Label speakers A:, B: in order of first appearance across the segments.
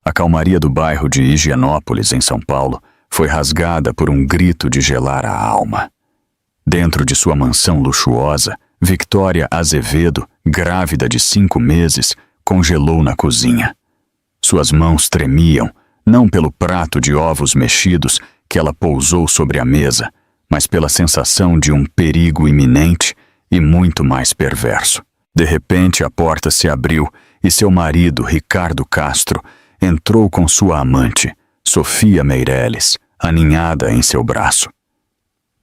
A: A calmaria do bairro de Higienópolis, em São Paulo, foi rasgada por um grito de gelar a alma. Dentro de sua mansão luxuosa, Victoria Azevedo, grávida de 5 meses, congelou na cozinha. Suas mãos tremiam, não pelo prato de ovos mexidos que ela pousou sobre a mesa, mas pela sensação de um perigo iminente e muito mais perverso. De repente, a porta se abriu e seu marido, Ricardo Castro, entrou com sua amante, Sofia Meirelles, aninhada em seu braço.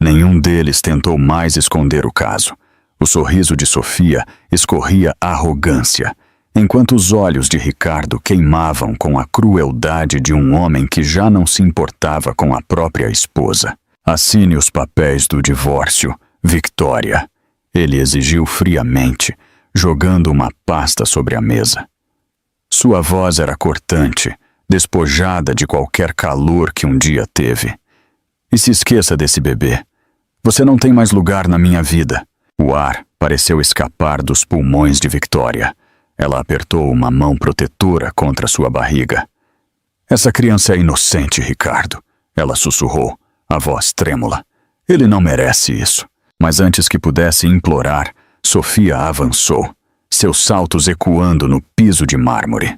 A: Nenhum deles tentou mais esconder o caso. O sorriso de Sofia escorria arrogância, enquanto os olhos de Ricardo queimavam com a crueldade de um homem que já não se importava com a própria esposa. Assine os papéis do divórcio, Victoria. Ele exigiu friamente, jogando uma pasta sobre a mesa. Sua voz era cortante, despojada de qualquer calor que um dia teve. E se esqueça desse bebê. Você não tem mais lugar na minha vida. O ar pareceu escapar dos pulmões de Victoria. Ela apertou uma mão protetora contra sua barriga. Essa criança é inocente, Ricardo. Ela sussurrou, a voz trêmula. Ele não merece isso. Mas antes que pudesse implorar, Sofia avançou, seus saltos ecoando no piso de mármore.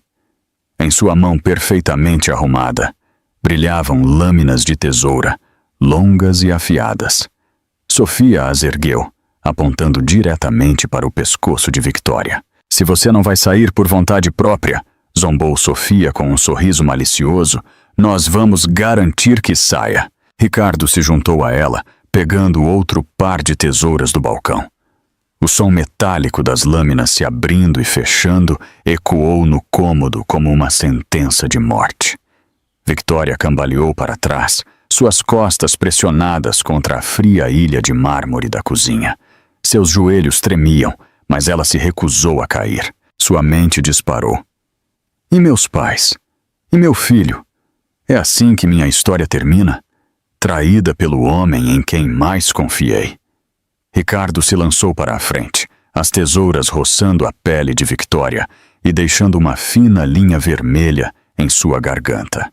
A: Em sua mão perfeitamente arrumada, brilhavam lâminas de tesoura, longas e afiadas. Sofia as ergueu, apontando diretamente para o pescoço de Victoria. Se você não vai sair por vontade própria, zombou Sofia com um sorriso malicioso, nós vamos garantir que saia. Ricardo se juntou a ela, pegando outro par de tesouras do balcão. O som metálico das lâminas se abrindo e fechando ecoou no cômodo como uma sentença de morte. Victoria cambaleou para trás, suas costas pressionadas contra a fria ilha de mármore da cozinha. Seus joelhos tremiam, mas ela se recusou a cair. Sua mente disparou. E meus pais? E meu filho? É assim que minha história termina? Traída pelo homem em quem mais confiei. Ricardo se lançou para a frente, as tesouras roçando a pele de Victoria e deixando uma fina linha vermelha em sua garganta.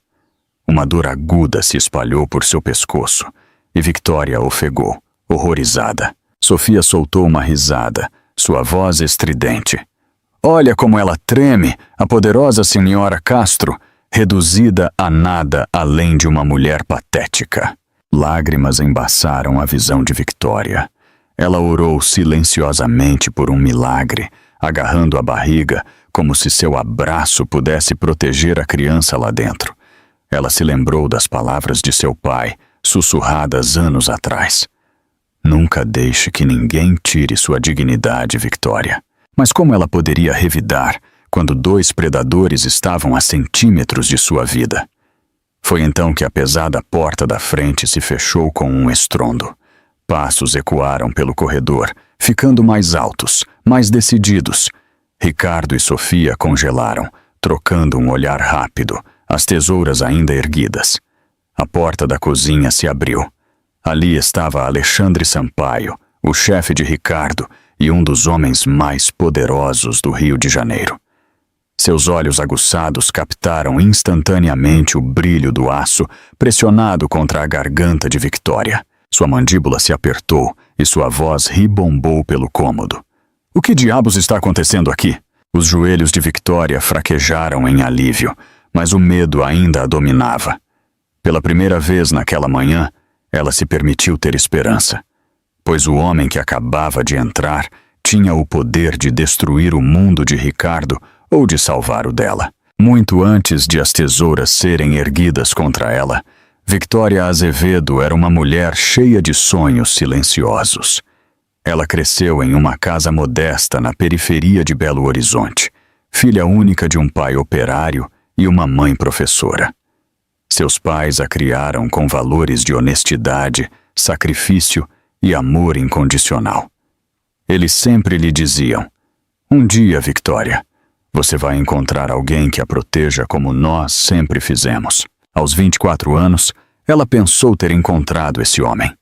A: Uma dor aguda se espalhou por seu pescoço e Victoria ofegou, horrorizada. Sofia soltou uma risada, sua voz estridente. Olha como ela treme, a poderosa senhora Castro, reduzida a nada além de uma mulher patética. Lágrimas embaçaram a visão de Victoria. Ela orou silenciosamente por um milagre, agarrando a barriga como se seu abraço pudesse proteger a criança lá dentro. Ela se lembrou das palavras de seu pai, sussurradas anos atrás. Nunca deixe que ninguém tire sua dignidade, Victoria. Mas como ela poderia revidar quando 2 predadores estavam a centímetros de sua vida? Foi então que a pesada porta da frente se fechou com um estrondo. Passos ecoaram pelo corredor, ficando mais altos, mais decididos. Ricardo e Sofia congelaram, trocando um olhar rápido, as tesouras ainda erguidas. A porta da cozinha se abriu. Ali estava Alexandre Sampaio, o chefe de Ricardo e um dos homens mais poderosos do Rio de Janeiro. Seus olhos aguçados captaram instantaneamente o brilho do aço pressionado contra a garganta de Victoria. Sua mandíbula se apertou e sua voz ribombou pelo cômodo. O que diabos está acontecendo aqui? Os joelhos de Victoria fraquejaram em alívio, mas o medo ainda a dominava. Pela primeira vez naquela manhã, ela se permitiu ter esperança, pois o homem que acabava de entrar tinha o poder de destruir o mundo de Ricardo ou de salvar o dela. Muito antes de as tesouras serem erguidas contra ela, Victoria Azevedo era uma mulher cheia de sonhos silenciosos. Ela cresceu em uma casa modesta na periferia de Belo Horizonte, filha única de um pai operário e uma mãe professora. Seus pais a criaram com valores de honestidade, sacrifício e amor incondicional. Eles sempre lhe diziam: um dia, Victoria, você vai encontrar alguém que a proteja como nós sempre fizemos. Aos 24 anos, ela pensou ter encontrado esse homem.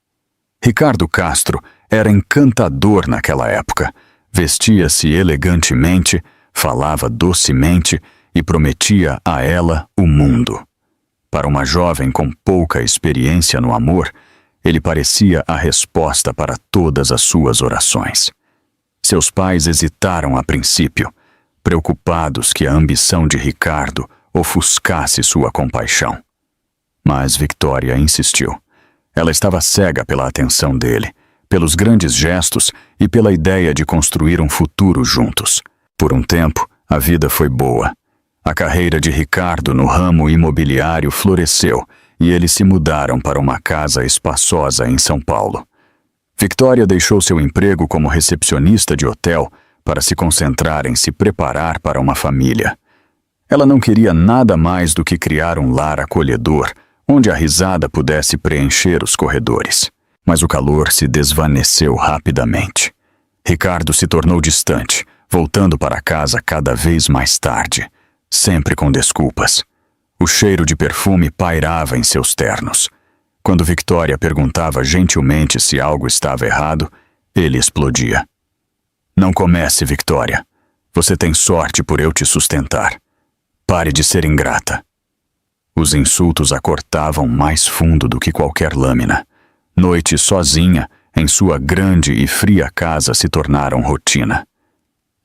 A: Ricardo Castro era encantador naquela época. Vestia-se elegantemente, falava docemente e prometia a ela o mundo. Para uma jovem com pouca experiência no amor, ele parecia a resposta para todas as suas orações. Seus pais hesitaram a princípio, preocupados que a ambição de Ricardo ofuscasse sua compaixão. Mas Victoria insistiu. Ela estava cega pela atenção dele, pelos grandes gestos e pela ideia de construir um futuro juntos. Por um tempo, a vida foi boa. A carreira de Ricardo no ramo imobiliário floresceu e eles se mudaram para uma casa espaçosa em São Paulo. Victoria deixou seu emprego como recepcionista de hotel para se concentrar em se preparar para uma família. Ela não queria nada mais do que criar um lar acolhedor, onde a risada pudesse preencher os corredores. Mas o calor se desvaneceu rapidamente. Ricardo se tornou distante, voltando para casa cada vez mais tarde, sempre com desculpas. O cheiro de perfume pairava em seus ternos. Quando Victoria perguntava gentilmente se algo estava errado, ele explodia. Não comece, Victoria. Você tem sorte por eu te sustentar. Pare de ser ingrata. Os insultos a cortavam mais fundo do que qualquer lâmina. Noites sozinha, em sua grande e fria casa, se tornaram rotina.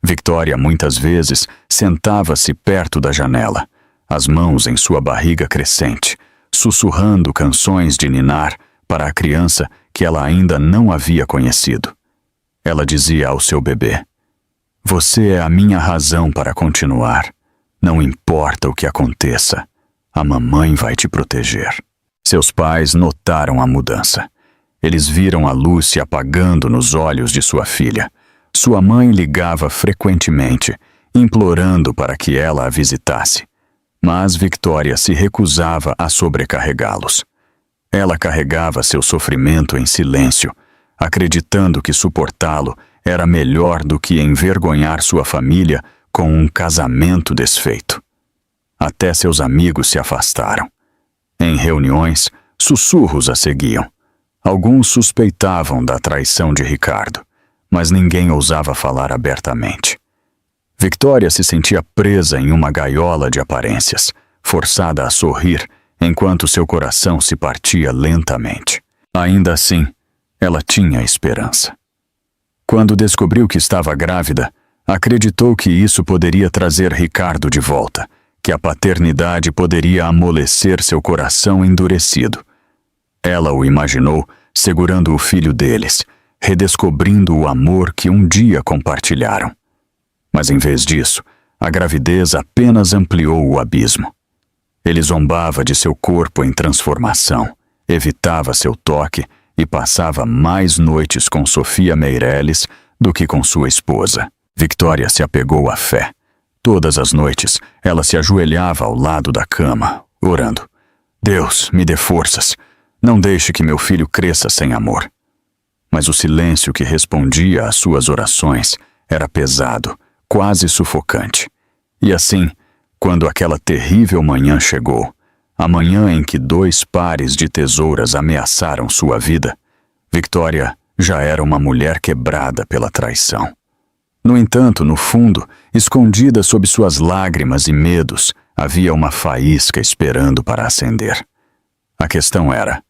A: Victoria muitas vezes sentava-se perto da janela, as mãos em sua barriga crescente, sussurrando canções de ninar para a criança que ela ainda não havia conhecido. Ela dizia ao seu bebê: "Você é a minha razão para continuar. Não importa o que aconteça, a mamãe vai te proteger." Seus pais notaram a mudança. Eles viram a luz se apagando nos olhos de sua filha. Sua mãe ligava frequentemente, implorando para que ela a visitasse. Mas Victoria se recusava a sobrecarregá-los. Ela carregava seu sofrimento em silêncio, acreditando que suportá-lo era melhor do que envergonhar sua família com um casamento desfeito. Até seus amigos se afastaram. Em reuniões, sussurros a seguiam. Alguns suspeitavam da traição de Ricardo, mas ninguém ousava falar abertamente. Victoria se sentia presa em uma gaiola de aparências, forçada a sorrir enquanto seu coração se partia lentamente. Ainda assim, ela tinha esperança. Quando descobriu que estava grávida, acreditou que isso poderia trazer Ricardo de volta, que a paternidade poderia amolecer seu coração endurecido. Ela o imaginou segurando o filho deles, redescobrindo o amor que um dia compartilharam. Mas em vez disso, a gravidez apenas ampliou o abismo. Ele zombava de seu corpo em transformação, evitava seu toque e passava mais noites com Sofia Meirelles do que com sua esposa. Victoria se apegou à fé. Todas as noites, ela se ajoelhava ao lado da cama, orando: "Deus, me dê forças. Não deixe que meu filho cresça sem amor." Mas o silêncio que respondia às suas orações era pesado, quase sufocante. E assim, quando aquela terrível manhã chegou, a manhã em que 2 pares de tesouras ameaçaram sua vida, Victoria já era uma mulher quebrada pela traição. No entanto, no fundo, escondida sob suas lágrimas e medos, havia uma faísca esperando para acender. A questão era: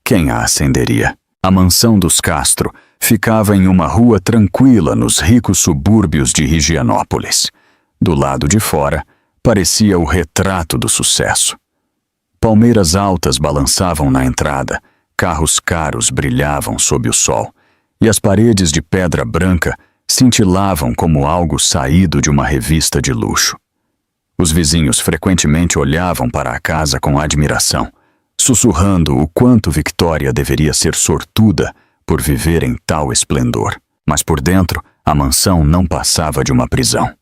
A: quem a acenderia? A mansão dos Castro ficava em uma rua tranquila nos ricos subúrbios de Higienópolis. Do lado de fora, parecia o retrato do sucesso. Palmeiras altas balançavam na entrada, carros caros brilhavam sob o sol, e as paredes de pedra branca cintilavam como algo saído de uma revista de luxo. Os vizinhos frequentemente olhavam para a casa com admiração, sussurrando o quanto Victoria deveria ser sortuda por viver em tal esplendor. Mas por dentro, a mansão não passava de uma prisão.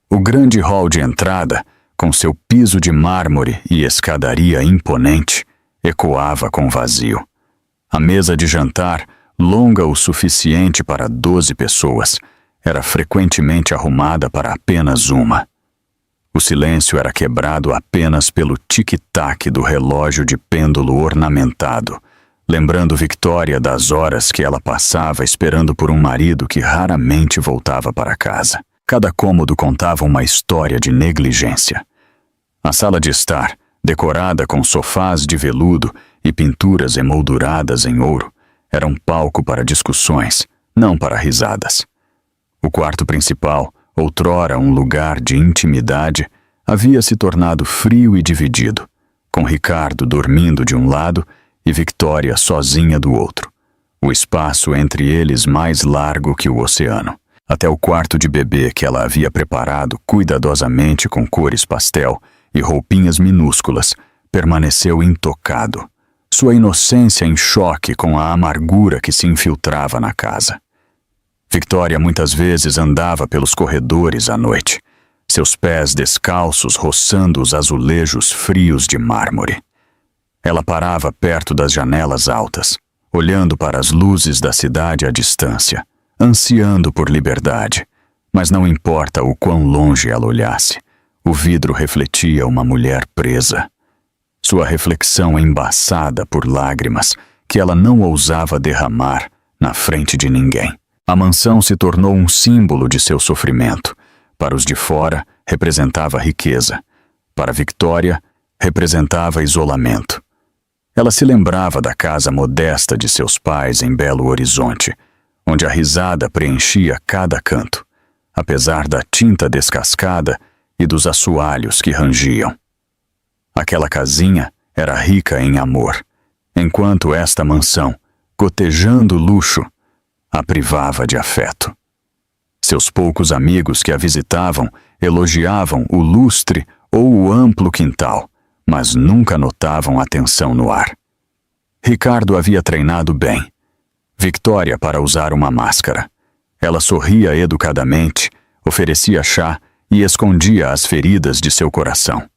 A: O grande hall de entrada, com seu piso de mármore e escadaria imponente, ecoava com vazio. A mesa de jantar, longa o suficiente para 12 pessoas, era frequentemente arrumada para apenas uma. O silêncio era quebrado apenas pelo tic-tac do relógio de pêndulo ornamentado, lembrando Victoria das horas que ela passava esperando por um marido que raramente voltava para casa. Cada cômodo contava uma história de negligência. A sala de estar, decorada com sofás de veludo e pinturas emolduradas em ouro, era um palco para discussões, não para risadas. O quarto principal, outrora um lugar de intimidade, havia se tornado frio e dividido, com Ricardo dormindo de um lado e Victoria sozinha do outro. O espaço entre eles mais largo que o oceano. Até o quarto de bebê que ela havia preparado cuidadosamente com cores pastel e roupinhas minúsculas permaneceu intocado, sua inocência em choque com a amargura que se infiltrava na casa. Victoria muitas vezes andava pelos corredores à noite, seus pés descalços roçando os azulejos frios de mármore. Ela parava perto das janelas altas, olhando para as luzes da cidade à distância, ansiando por liberdade, mas não importa o quão longe ela olhasse, o vidro refletia uma mulher presa. Sua reflexão embaçada por lágrimas que ela não ousava derramar na frente de ninguém. A mansão se tornou um símbolo de seu sofrimento. Para os de fora, representava riqueza. Para Victoria, representava isolamento. Ela se lembrava da casa modesta de seus pais em Belo Horizonte, onde a risada preenchia cada canto, apesar da tinta descascada e dos assoalhos que rangiam. Aquela casinha era rica em amor, enquanto esta mansão, cotejando luxo, a privava de afeto. Seus poucos amigos que a visitavam elogiavam o lustre ou o amplo quintal, mas nunca notavam a tensão no ar. Ricardo havia treinado bem. Victoria para usar uma máscara. Ela sorria educadamente, oferecia chá e escondia as feridas de seu coração.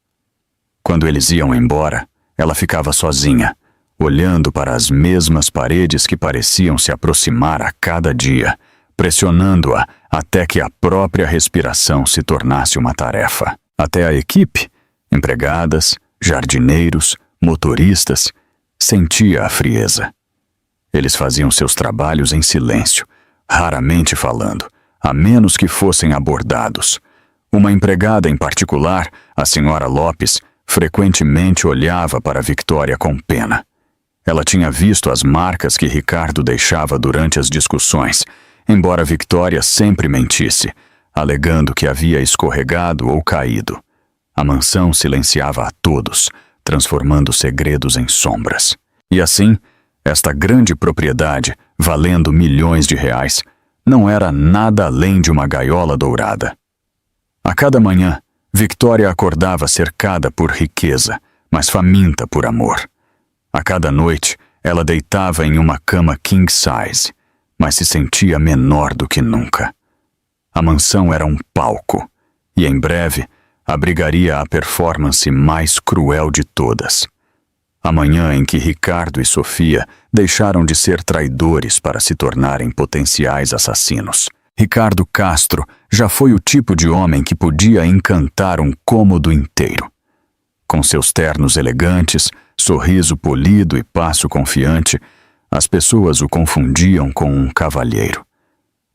A: Quando eles iam embora, ela ficava sozinha, olhando para as mesmas paredes que pareciam se aproximar a cada dia, pressionando-a até que a própria respiração se tornasse uma tarefa. Até a equipe, empregadas, jardineiros, motoristas, sentia a frieza. Eles faziam seus trabalhos em silêncio, raramente falando, a menos que fossem abordados. Uma empregada em particular, a senhora Lopes, frequentemente olhava para Victoria com pena. Ela tinha visto as marcas que Ricardo deixava durante as discussões, embora Victoria sempre mentisse, alegando que havia escorregado ou caído. A mansão silenciava a todos, transformando segredos em sombras. E assim, esta grande propriedade, valendo milhões de reais, não era nada além de uma gaiola dourada. A cada manhã, Victoria acordava cercada por riqueza, mas faminta por amor. A cada noite, ela deitava em uma cama king size, mas se sentia menor do que nunca. A mansão era um palco, e em breve abrigaria a performance mais cruel de todas. A manhã em que Ricardo e Sofia deixaram de ser traidores para se tornarem potenciais assassinos. Ricardo Castro já foi o tipo de homem que podia encantar um cômodo inteiro. Com seus ternos elegantes, sorriso polido e passo confiante, as pessoas o confundiam com um cavalheiro.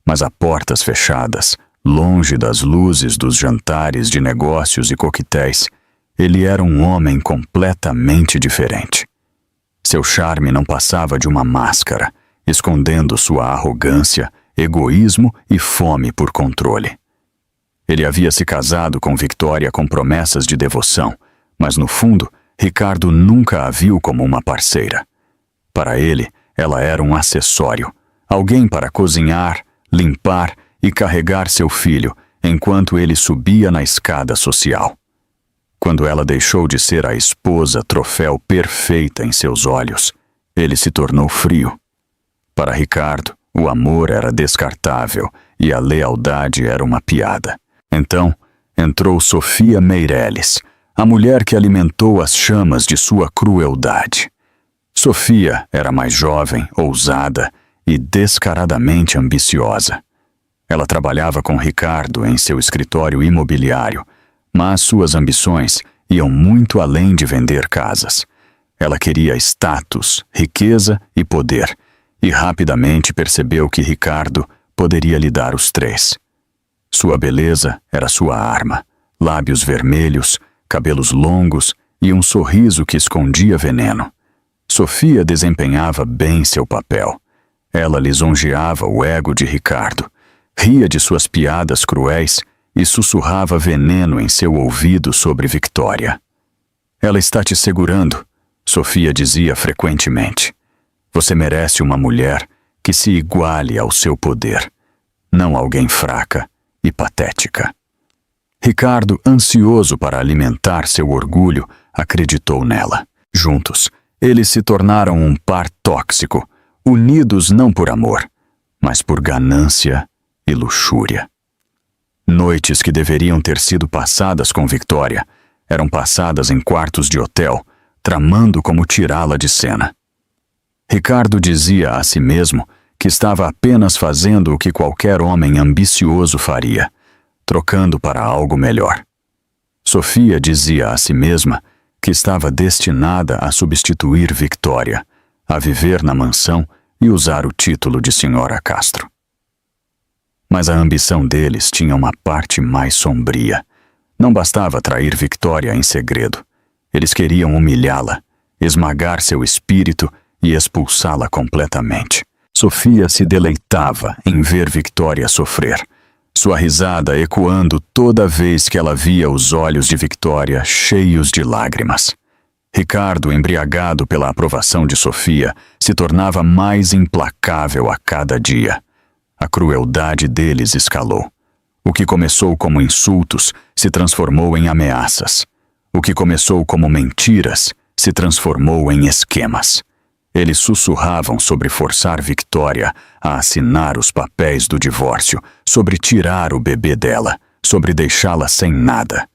A: Mas a portas fechadas, longe das luzes dos jantares de negócios e coquetéis, ele era um homem completamente diferente. Seu charme não passava de uma máscara, escondendo sua arrogância, egoísmo e fome por controle. Ele havia se casado com Victoria com promessas de devoção, mas no fundo, Ricardo nunca a viu como uma parceira. Para ele, ela era um acessório, alguém para cozinhar, limpar e carregar seu filho enquanto ele subia na escada social. Quando ela deixou de ser a esposa troféu perfeita em seus olhos, ele se tornou frio. Para Ricardo, o amor era descartável e a lealdade era uma piada. Então, entrou Sofia Meirelles, a mulher que alimentou as chamas de sua crueldade. Sofia era mais jovem, ousada e descaradamente ambiciosa. Ela trabalhava com Ricardo em seu escritório imobiliário, mas suas ambições iam muito além de vender casas. Ela queria status, riqueza e poder, e rapidamente percebeu que Ricardo poderia lhe dar os três. Sua beleza era sua arma, lábios vermelhos, cabelos longos e um sorriso que escondia veneno. Sofia desempenhava bem seu papel. Ela lisonjeava o ego de Ricardo, ria de suas piadas cruéis e sussurrava veneno em seu ouvido sobre Victoria. Ela está te segurando, Sofia dizia frequentemente. Você merece uma mulher que se iguale ao seu poder, não alguém fraca e patética. Ricardo, ansioso para alimentar seu orgulho, acreditou nela. Juntos, eles se tornaram um par tóxico, unidos não por amor, mas por ganância e luxúria. Noites que deveriam ter sido passadas com Victoria eram passadas em quartos de hotel, tramando como tirá-la de cena. Ricardo dizia a si mesmo que estava apenas fazendo o que qualquer homem ambicioso faria, trocando para algo melhor. Sofia dizia a si mesma que estava destinada a substituir Victoria, a viver na mansão e usar o título de Senhora Castro. Mas a ambição deles tinha uma parte mais sombria. Não bastava trair Victoria em segredo. Eles queriam humilhá-la, esmagar seu espírito e expulsá-la completamente. Sofia se deleitava em ver Victoria sofrer, sua risada ecoando toda vez que ela via os olhos de Victoria cheios de lágrimas. Ricardo, embriagado pela aprovação de Sofia, se tornava mais implacável a cada dia. A crueldade deles escalou. O que começou como insultos se transformou em ameaças. O que começou como mentiras se transformou em esquemas. Eles sussurravam sobre forçar Victoria a assinar os papéis do divórcio, sobre tirar o bebê dela, sobre deixá-la sem nada.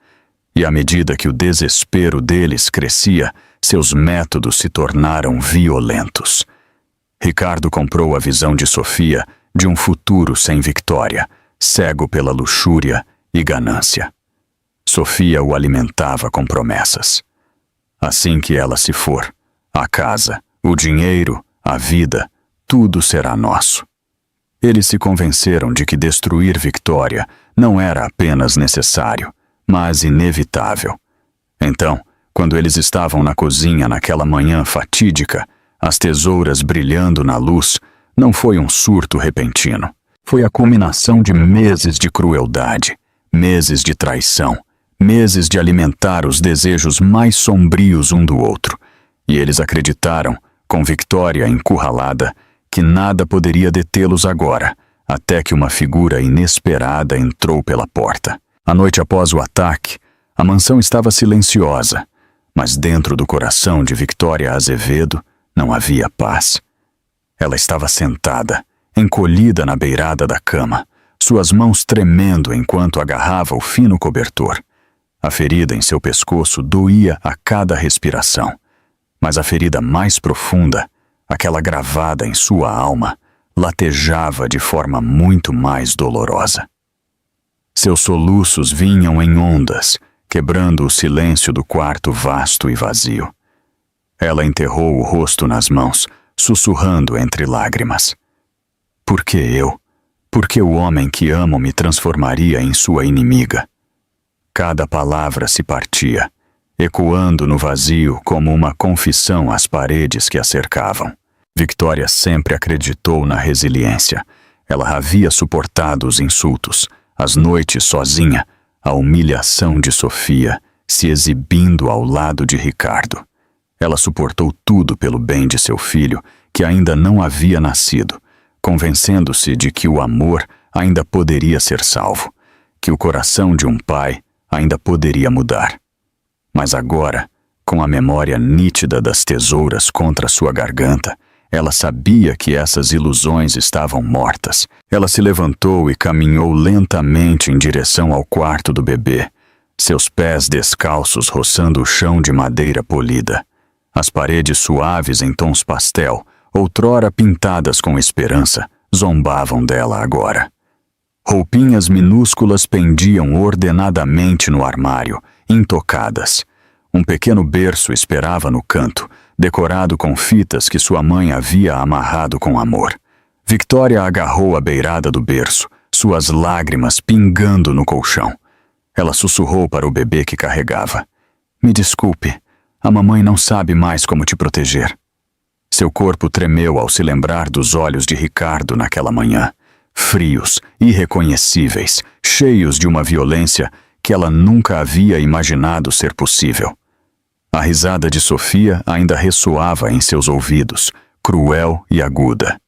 A: E à medida que o desespero deles crescia, seus métodos se tornaram violentos. Ricardo comprou a visão de Sofia de um futuro sem Victoria, cego pela luxúria e ganância. Sofia o alimentava com promessas. Assim que ela se for, a casa, o dinheiro, a vida, tudo será nosso. Eles se convenceram de que destruir Victoria não era apenas necessário, mas inevitável. Então, quando eles estavam na cozinha naquela manhã fatídica, as tesouras brilhando na luz, não foi um surto repentino. Foi a culminação de meses de crueldade, meses de traição, meses de alimentar os desejos mais sombrios um do outro. E eles acreditaram, com Victoria encurralada, que nada poderia detê-los agora, até que uma figura inesperada entrou pela porta. A noite após o ataque, a mansão estava silenciosa, mas dentro do coração de Victoria Azevedo não havia paz. Ela estava sentada, encolhida na beirada da cama, suas mãos tremendo enquanto agarrava o fino cobertor. A ferida em seu pescoço doía a cada respiração, mas a ferida mais profunda, aquela gravada em sua alma, latejava de forma muito mais dolorosa. Seus soluços vinham em ondas, quebrando o silêncio do quarto vasto e vazio. Ela enterrou o rosto nas mãos, sussurrando entre lágrimas. Por que eu? Por que o homem que amo me transformaria em sua inimiga? Cada palavra se partia, ecoando no vazio como uma confissão às paredes que a cercavam. Victoria sempre acreditou na resiliência. Ela havia suportado os insultos, as noites sozinha, a humilhação de Sofia, se exibindo ao lado de Ricardo. Ela suportou tudo pelo bem de seu filho, que ainda não havia nascido, convencendo-se de que o amor ainda poderia ser salvo, que o coração de um pai ainda poderia mudar. Mas agora, com a memória nítida das tesouras contra sua garganta, ela sabia que essas ilusões estavam mortas. Ela se levantou e caminhou lentamente em direção ao quarto do bebê, seus pés descalços roçando o chão de madeira polida. As paredes suaves em tons pastel, outrora pintadas com esperança, zombavam dela agora. Roupinhas minúsculas pendiam ordenadamente no armário, intocadas. Um pequeno berço esperava no canto, decorado com fitas que sua mãe havia amarrado com amor. Victoria agarrou a beirada do berço, suas lágrimas pingando no colchão. Ela sussurrou para o bebê que carregava: "Me desculpe, a mamãe não sabe mais como te proteger." Seu corpo tremeu ao se lembrar dos olhos de Ricardo naquela manhã, frios, irreconhecíveis, cheios de uma violência que ela nunca havia imaginado ser possível. A risada de Sofia ainda ressoava em seus ouvidos, cruel e aguda.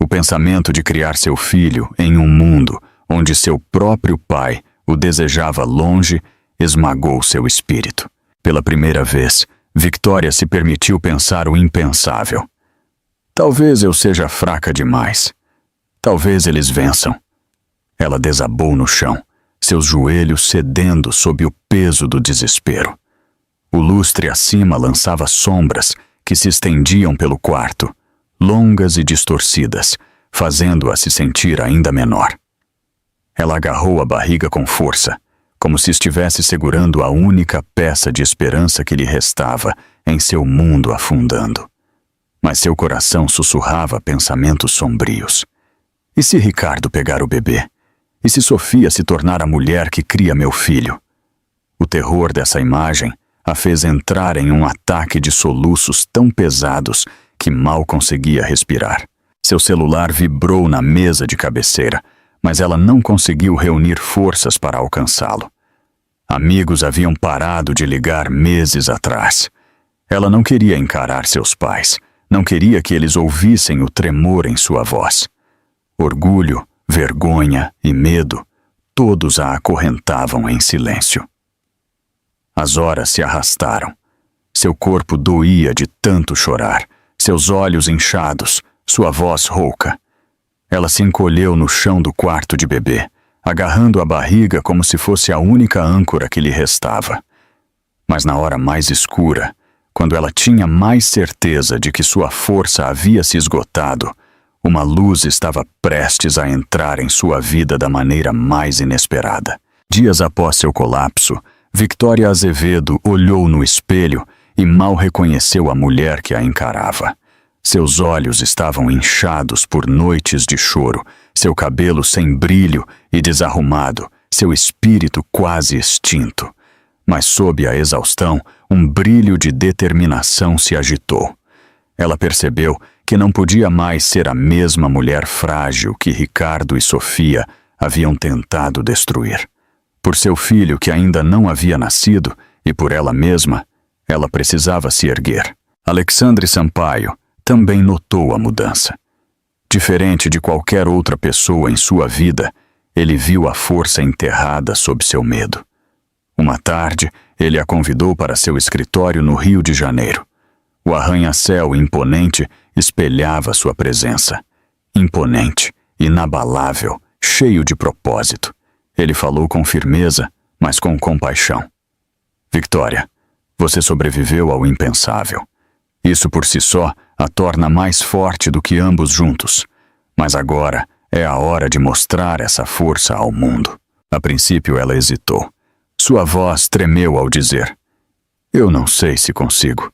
A: O pensamento de criar seu filho em um mundo onde seu próprio pai o desejava longe esmagou seu espírito. Pela primeira vez, Victoria se permitiu pensar o impensável. Talvez eu seja fraca demais. Talvez eles vençam. Ela desabou no chão, seus joelhos cedendo sob o peso do desespero. O lustre acima lançava sombras que se estendiam pelo quarto, longas e distorcidas, fazendo-a se sentir ainda menor. Ela agarrou a barriga com força, como se estivesse segurando a única peça de esperança que lhe restava em seu mundo afundando. Mas seu coração sussurrava pensamentos sombrios. E se Ricardo pegar o bebê? E se Sofia se tornar a mulher que cria meu filho? O terror dessa imagem a fez entrar em um ataque de soluços tão pesados que mal conseguia respirar. Seu celular vibrou na mesa de cabeceira, mas ela não conseguiu reunir forças para alcançá-lo. Amigos haviam parado de ligar meses atrás. Ela não queria encarar seus pais, não queria que eles ouvissem o tremor em sua voz. Orgulho, vergonha e medo, todos a acorrentavam em silêncio. As horas se arrastaram. Seu corpo doía de tanto chorar, seus olhos inchados, sua voz rouca. Ela se encolheu no chão do quarto de bebê, agarrando a barriga como se fosse a única âncora que lhe restava. Mas na hora mais escura, quando ela tinha mais certeza de que sua força havia se esgotado, uma luz estava prestes a entrar em sua vida da maneira mais inesperada. Dias após seu colapso, Victoria Azevedo olhou no espelho e mal reconheceu a mulher que a encarava. Seus olhos estavam inchados por noites de choro, seu cabelo sem brilho e desarrumado, seu espírito quase extinto. Mas sob a exaustão, um brilho de determinação se agitou. Ela percebeu que não podia mais ser a mesma mulher frágil que Ricardo e Sofia haviam tentado destruir. Por seu filho que ainda não havia nascido e por ela mesma, ela precisava se erguer. Alexandre Sampaio também notou a mudança. Diferente de qualquer outra pessoa em sua vida, ele viu a força enterrada sob seu medo. Uma tarde, ele a convidou para seu escritório no Rio de Janeiro. O arranha-céu imponente espelhava sua presença. Imponente, inabalável, cheio de propósito. Ele falou com firmeza, mas com compaixão. Victoria, você sobreviveu ao impensável. Isso por si só a torna mais forte do que ambos juntos. Mas agora é a hora de mostrar essa força ao mundo. A princípio ela hesitou. Sua voz tremeu ao dizer: "Eu não sei se consigo.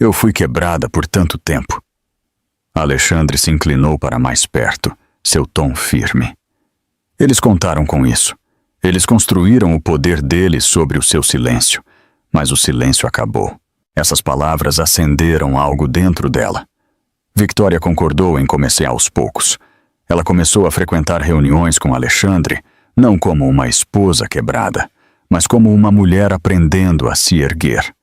A: Eu fui quebrada por tanto tempo." Alexandre se inclinou para mais perto, seu tom firme. Eles contaram com isso. Eles construíram o poder deles sobre o seu silêncio, mas o silêncio acabou. Essas palavras acenderam algo dentro dela. Victoria concordou em começar aos poucos. Ela começou a frequentar reuniões com Alexandre, não como uma esposa quebrada, mas como uma mulher aprendendo a se erguer.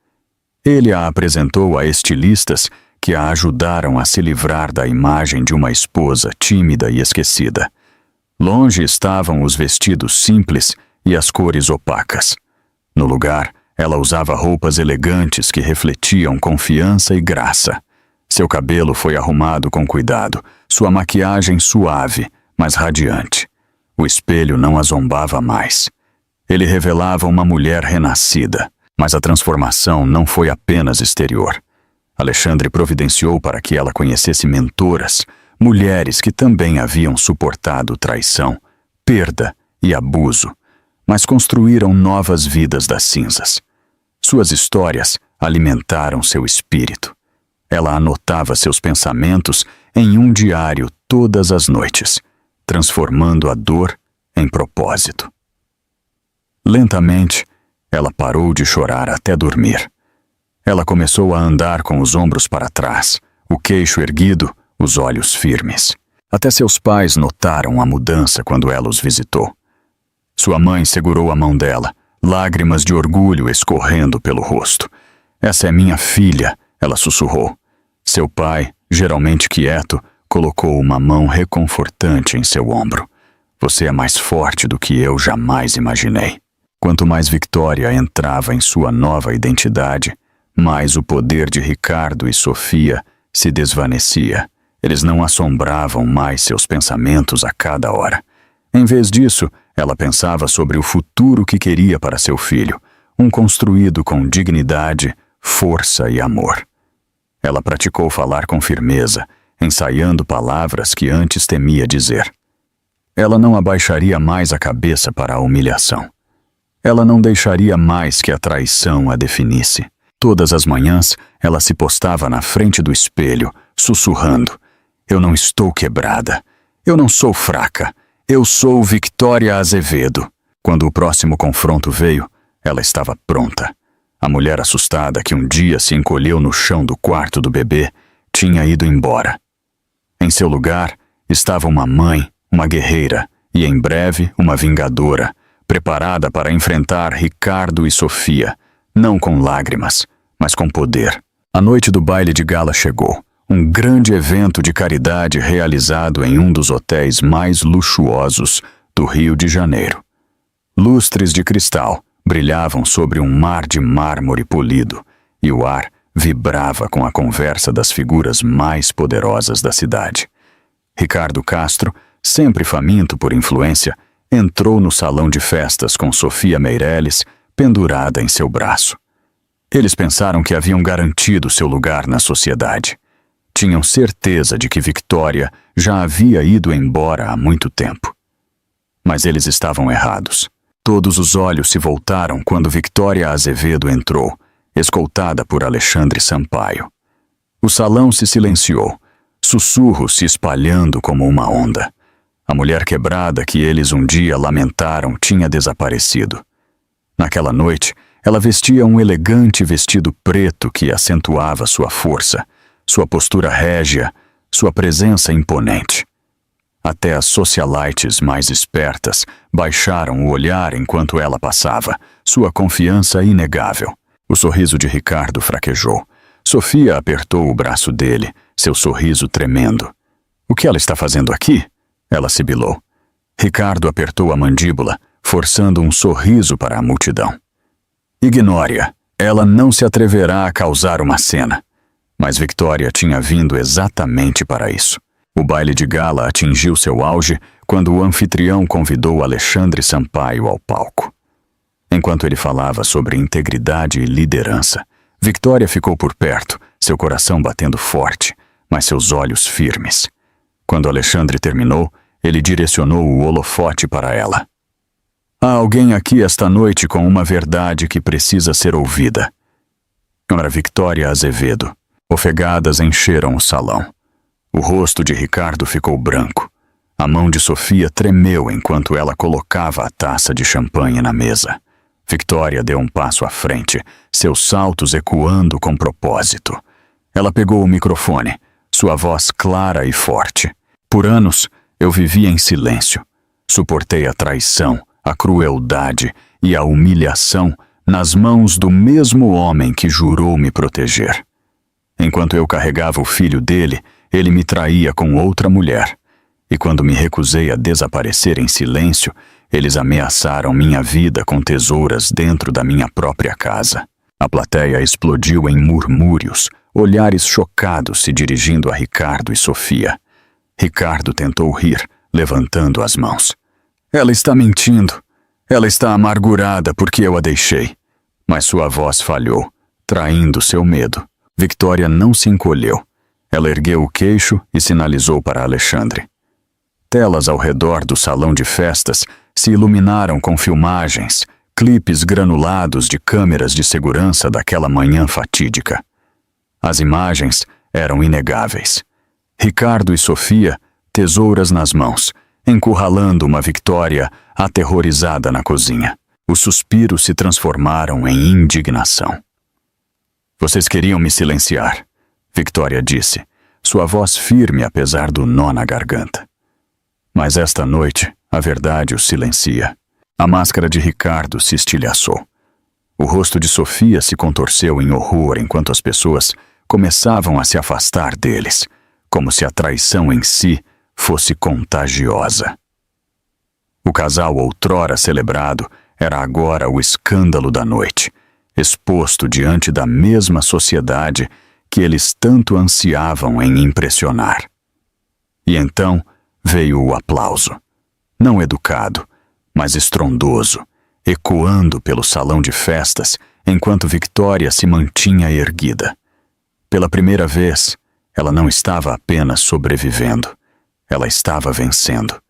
A: Ele a apresentou a estilistas que a ajudaram a se livrar da imagem de uma esposa tímida e esquecida. Longe estavam os vestidos simples e as cores opacas. No lugar, ela usava roupas elegantes que refletiam confiança e graça. Seu cabelo foi arrumado com cuidado, sua maquiagem suave, mas radiante. O espelho não a zombava mais. Ele revelava uma mulher renascida, mas a transformação não foi apenas exterior. Alexandre providenciou para que ela conhecesse mentoras, mulheres que também haviam suportado traição, perda e abuso, mas construíram novas vidas das cinzas. Suas histórias alimentaram seu espírito. Ela anotava seus pensamentos em um diário todas as noites, transformando a dor em propósito. Lentamente, ela parou de chorar até dormir. Ela começou a andar com os ombros para trás, o queixo erguido, os olhos firmes. Até seus pais notaram a mudança quando ela os visitou. Sua mãe segurou a mão dela, lágrimas de orgulho escorrendo pelo rosto. "Essa é minha filha", ela sussurrou. Seu pai, geralmente quieto, colocou uma mão reconfortante em seu ombro. "Você é mais forte do que eu jamais imaginei." Quanto mais Victoria entrava em sua nova identidade, mais o poder de Ricardo e Sofia se desvanecia. Eles não assombravam mais seus pensamentos a cada hora. Em vez disso, ela pensava sobre o futuro que queria para seu filho, um construído com dignidade, força e amor. Ela praticou falar com firmeza, ensaiando palavras que antes temia dizer. Ela não abaixaria mais a cabeça para a humilhação. Ela não deixaria mais que a traição a definisse. Todas as manhãs, ela se postava na frente do espelho, sussurrando: "Eu não estou quebrada. Eu não sou fraca. Eu sou Victoria Azevedo." Quando o próximo confronto veio, ela estava pronta. A mulher assustada que um dia se encolheu no chão do quarto do bebê tinha ido embora. Em seu lugar estava uma mãe, uma guerreira e, em breve, uma vingadora, preparada para enfrentar Ricardo e Sofia, não com lágrimas, mas com poder. A noite do baile de gala chegou, um grande evento de caridade realizado em um dos hotéis mais luxuosos do Rio de Janeiro. Lustres de cristal brilhavam sobre um mar de mármore polido, e o ar vibrava com a conversa das figuras mais poderosas da cidade. Ricardo Castro, sempre faminto por influência, entrou no salão de festas com Sofia Meirelles pendurada em seu braço. Eles pensaram que haviam garantido seu lugar na sociedade. Tinham certeza de que Victoria já havia ido embora há muito tempo. Mas eles estavam errados. Todos os olhos se voltaram quando Victoria Azevedo entrou, escoltada por Alexandre Sampaio. O salão se silenciou, sussurros se espalhando como uma onda. A mulher quebrada que eles um dia lamentaram tinha desaparecido. Naquela noite, ela vestia um elegante vestido preto que acentuava sua força, sua postura régia, sua presença imponente. Até as socialites mais espertas baixaram o olhar enquanto ela passava, sua confiança inegável. O sorriso de Ricardo fraquejou. Sofia apertou o braço dele, seu sorriso tremendo. "O que ela está fazendo aqui?" ela sibilou. Ricardo apertou a mandíbula, forçando um sorriso para a multidão. "Ignore-a. Ela não se atreverá a causar uma cena." Mas Victoria tinha vindo exatamente para isso. O baile de gala atingiu seu auge quando o anfitrião convidou Alexandre Sampaio ao palco. Enquanto ele falava sobre integridade e liderança, Victoria ficou por perto, seu coração batendo forte, mas seus olhos firmes. Quando Alexandre terminou, ele direcionou o holofote para ela. "Há alguém aqui esta noite com uma verdade que precisa ser ouvida." Era Victoria Azevedo. Ofegadas encheram o salão. O rosto de Ricardo ficou branco. A mão de Sofia tremeu enquanto ela colocava a taça de champanhe na mesa. Victoria deu um passo à frente, seus saltos ecoando com propósito. Ela pegou o microfone, sua voz clara e forte. "Por anos, eu vivia em silêncio. Suportei a traição, a crueldade e a humilhação nas mãos do mesmo homem que jurou me proteger. Enquanto eu carregava o filho dele, ele me traía com outra mulher. E quando me recusei a desaparecer em silêncio, eles ameaçaram minha vida com tesouras dentro da minha própria casa." A plateia explodiu em murmúrios, olhares chocados se dirigindo a Ricardo e Sofia. Ricardo tentou rir, levantando as mãos. "Ela está mentindo. Ela está amargurada porque eu a deixei." Mas sua voz falhou, traindo seu medo. Victoria não se encolheu. Ela ergueu o queixo e sinalizou para Alexandre. Telas ao redor do salão de festas se iluminaram com filmagens, clipes granulados de câmeras de segurança daquela manhã fatídica. As imagens eram inegáveis. Ricardo e Sofia, tesouras nas mãos, encurralando uma Victoria aterrorizada na cozinha. Os suspiros se transformaram em indignação. Vocês queriam me silenciar, Victoria disse, sua voz firme apesar do nó na garganta. Mas esta noite, a verdade o silencia. A máscara de Ricardo se estilhaçou. O rosto de Sofia se contorceu em horror enquanto as pessoas começavam a se afastar deles, como se a traição em si fosse contagiosa. O casal outrora celebrado era agora o escândalo da noite, exposto diante da mesma sociedade que eles tanto ansiavam em impressionar. E então veio o aplauso, não educado, mas estrondoso, ecoando pelo salão de festas enquanto Victoria se mantinha erguida. Pela primeira vez, ela não estava apenas sobrevivendo, ela estava vencendo.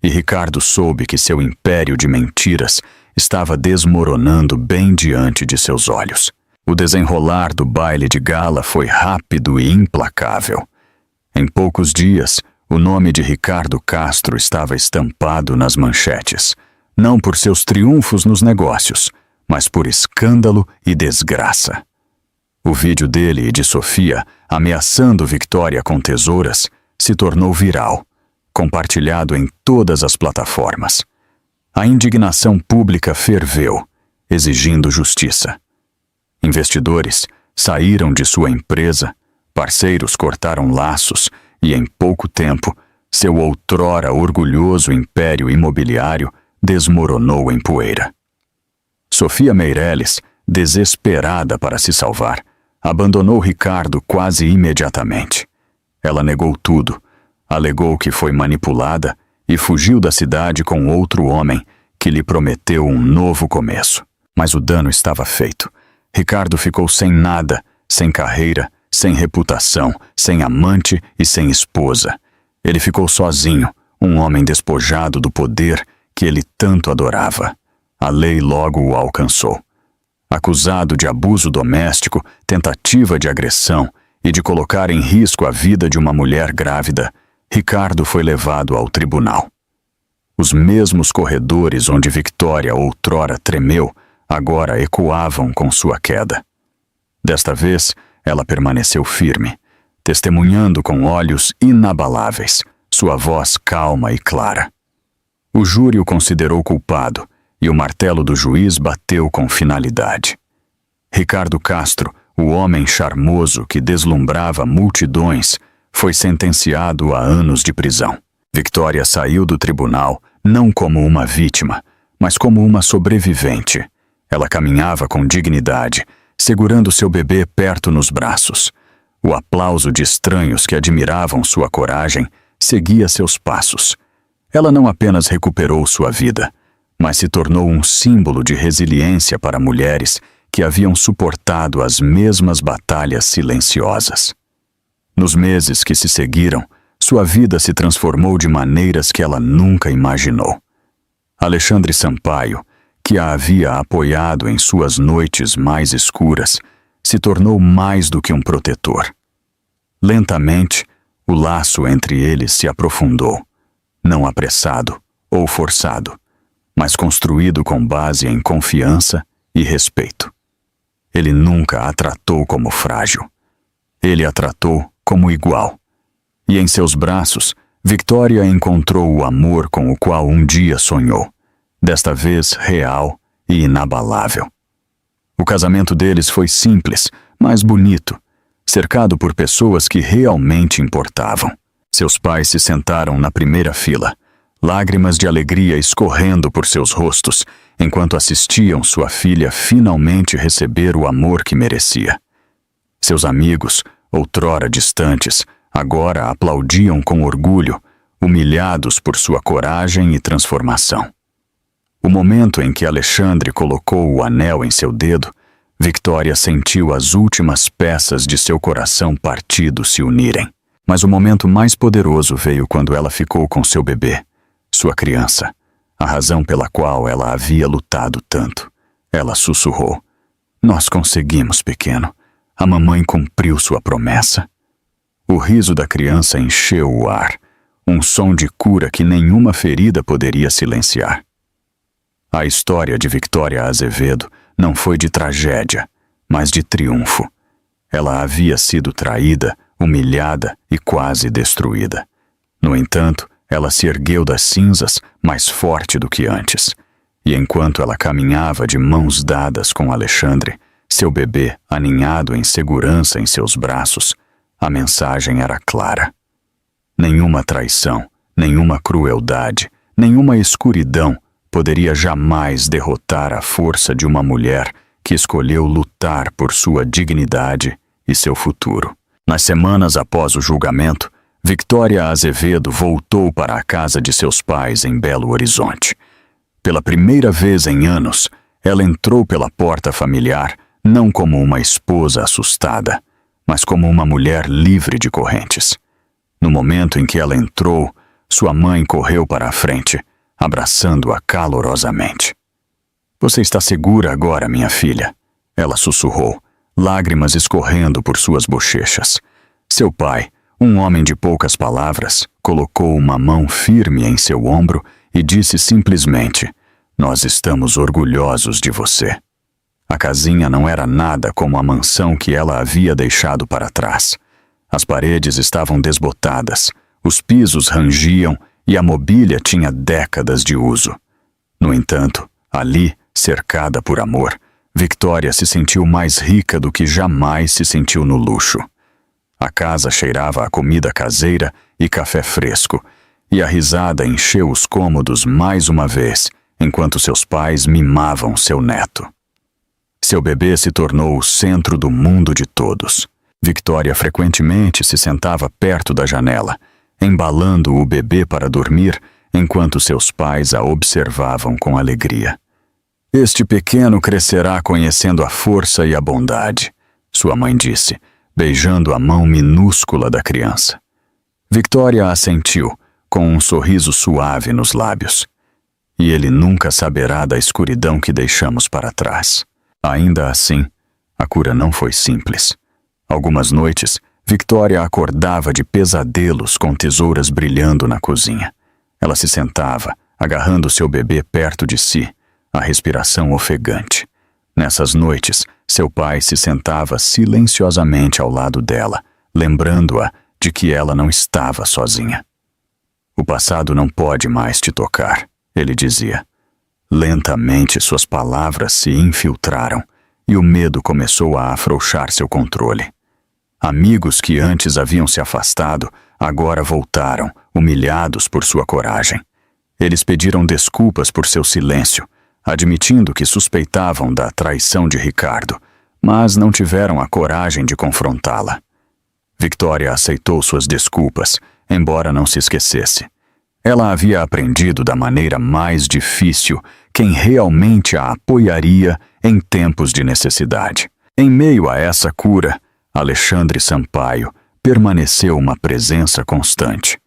A: E Ricardo soube que seu império de mentiras estava desmoronando bem diante de seus olhos. O desenrolar do baile de gala foi rápido e implacável. Em poucos dias, o nome de Ricardo Castro estava estampado nas manchetes, não por seus triunfos nos negócios, mas por escândalo e desgraça. O vídeo dele e de Sofia ameaçando Victoria com tesouras se tornou viral, compartilhado em todas as plataformas. A indignação pública ferveu, exigindo justiça. Investidores saíram de sua empresa, parceiros cortaram laços e, em pouco tempo, seu outrora orgulhoso império imobiliário desmoronou em poeira. Sofia Meirelles, desesperada para se salvar, abandonou Ricardo quase imediatamente. Ela negou tudo, alegou que foi manipulada e fugiu da cidade com outro homem que lhe prometeu um novo começo. Mas o dano estava feito. Ricardo ficou sem nada, sem carreira, sem reputação, sem amante e sem esposa. Ele ficou sozinho, um homem despojado do poder que ele tanto adorava. A lei logo o alcançou. Acusado de abuso doméstico, tentativa de agressão e de colocar em risco a vida de uma mulher grávida, Ricardo foi levado ao tribunal. Os mesmos corredores onde Victoria outrora tremeu, agora ecoavam com sua queda. Desta vez, ela permaneceu firme, testemunhando com olhos inabaláveis, sua voz calma e clara. O júri o considerou culpado e o martelo do juiz bateu com finalidade. Ricardo Castro, o homem charmoso que deslumbrava multidões, foi sentenciado a anos de prisão. Victoria saiu do tribunal não como uma vítima, mas como uma sobrevivente. Ela caminhava com dignidade, segurando seu bebê perto nos braços. O aplauso de estranhos que admiravam sua coragem seguia seus passos. Ela não apenas recuperou sua vida, mas se tornou um símbolo de resiliência para mulheres que haviam suportado as mesmas batalhas silenciosas. Nos meses que se seguiram, sua vida se transformou de maneiras que ela nunca imaginou. Alexandre Sampaio, que a havia apoiado em suas noites mais escuras, se tornou mais do que um protetor. Lentamente, o laço entre eles se aprofundou, não apressado ou forçado, mas construído com base em confiança e respeito. Ele nunca a tratou como frágil. Ele a tratou como igual. E em seus braços, Victoria encontrou o amor com o qual um dia sonhou, desta vez real e inabalável. O casamento deles foi simples, mas bonito, cercado por pessoas que realmente importavam. Seus pais se sentaram na primeira fila, lágrimas de alegria escorrendo por seus rostos, enquanto assistiam sua filha finalmente receber o amor que merecia. Seus amigos, outrora distantes, agora aplaudiam com orgulho, humilhados por sua coragem e transformação. O momento em que Alexandre colocou o anel em seu dedo, Victoria sentiu as últimas peças de seu coração partido se unirem. Mas o momento mais poderoso veio quando ela ficou com seu bebê, sua criança, a razão pela qual ela havia lutado tanto. Ela sussurrou: "Nós conseguimos, pequeno. A mamãe cumpriu sua promessa." O riso da criança encheu o ar, um som de cura que nenhuma ferida poderia silenciar. A história de Victoria Azevedo não foi de tragédia, mas de triunfo. Ela havia sido traída, humilhada e quase destruída. No entanto, ela se ergueu das cinzas mais forte do que antes. E enquanto ela caminhava de mãos dadas com Alexandre, seu bebê aninhado em segurança em seus braços, a mensagem era clara. Nenhuma traição, nenhuma crueldade, nenhuma escuridão poderia jamais derrotar a força de uma mulher que escolheu lutar por sua dignidade e seu futuro. Nas semanas após o julgamento, Victoria Azevedo voltou para a casa de seus pais em Belo Horizonte. Pela primeira vez em anos, ela entrou pela porta familiar não como uma esposa assustada, mas como uma mulher livre de correntes. No momento em que ela entrou, sua mãe correu para a frente, abraçando-a calorosamente. "Você está segura agora, minha filha?" Ela sussurrou, lágrimas escorrendo por suas bochechas. Seu pai, um homem de poucas palavras, colocou uma mão firme em seu ombro e disse simplesmente: "Nós estamos orgulhosos de você." A casinha não era nada como a mansão que ela havia deixado para trás. As paredes estavam desbotadas, os pisos rangiam e a mobília tinha décadas de uso. No entanto, ali, cercada por amor, Victoria se sentiu mais rica do que jamais se sentiu no luxo. A casa cheirava a comida caseira e café fresco, e a risada encheu os cômodos mais uma vez, enquanto seus pais mimavam seu neto. Seu bebê se tornou o centro do mundo de todos. Victoria frequentemente se sentava perto da janela, embalando o bebê para dormir, enquanto seus pais a observavam com alegria. "Este pequeno crescerá conhecendo a força e a bondade", sua mãe disse, beijando a mão minúscula da criança. Victoria assentiu, com um sorriso suave nos lábios. "E ele nunca saberá da escuridão que deixamos para trás." Ainda assim, a cura não foi simples. Algumas noites, Victoria acordava de pesadelos com tesouras brilhando na cozinha. Ela se sentava, agarrando seu bebê perto de si, a respiração ofegante. Nessas noites, seu pai se sentava silenciosamente ao lado dela, lembrando-a de que ela não estava sozinha. "O passado não pode mais te tocar", ele dizia. Lentamente suas palavras se infiltraram e o medo começou a afrouxar seu controle. Amigos que antes haviam se afastado, agora voltaram, humilhados por sua coragem. Eles pediram desculpas por seu silêncio, admitindo que suspeitavam da traição de Ricardo, mas não tiveram a coragem de confrontá-la. Victoria aceitou suas desculpas, embora não se esquecesse. Ela havia aprendido da maneira mais difícil quem realmente a apoiaria em tempos de necessidade. Em meio a essa cura, Alexandre Sampaio permaneceu uma presença constante.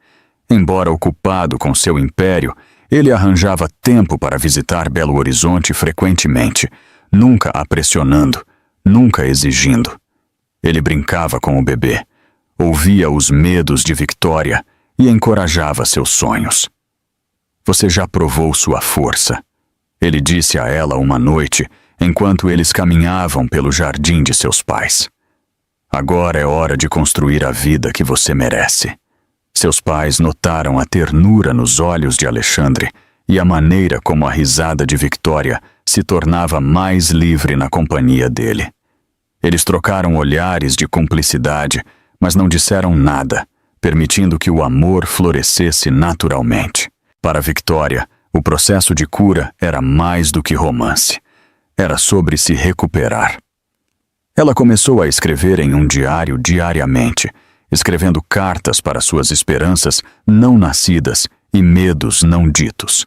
A: Embora ocupado com seu império, ele arranjava tempo para visitar Belo Horizonte frequentemente, nunca a pressionando, nunca exigindo. Ele brincava com o bebê, ouvia os medos de Victoria e encorajava seus sonhos. "Você já provou sua força", ele disse a ela uma noite, enquanto eles caminhavam pelo jardim de seus pais. "Agora é hora de construir a vida que você merece." Seus pais notaram a ternura nos olhos de Alexandre e a maneira como a risada de Victoria se tornava mais livre na companhia dele. Eles trocaram olhares de cumplicidade, mas não disseram nada, permitindo que o amor florescesse naturalmente. Para Victoria, o processo de cura era mais do que romance. Era sobre se recuperar. Ela começou a escrever em um diário diariamente, escrevendo cartas para suas esperanças não nascidas e medos não ditos.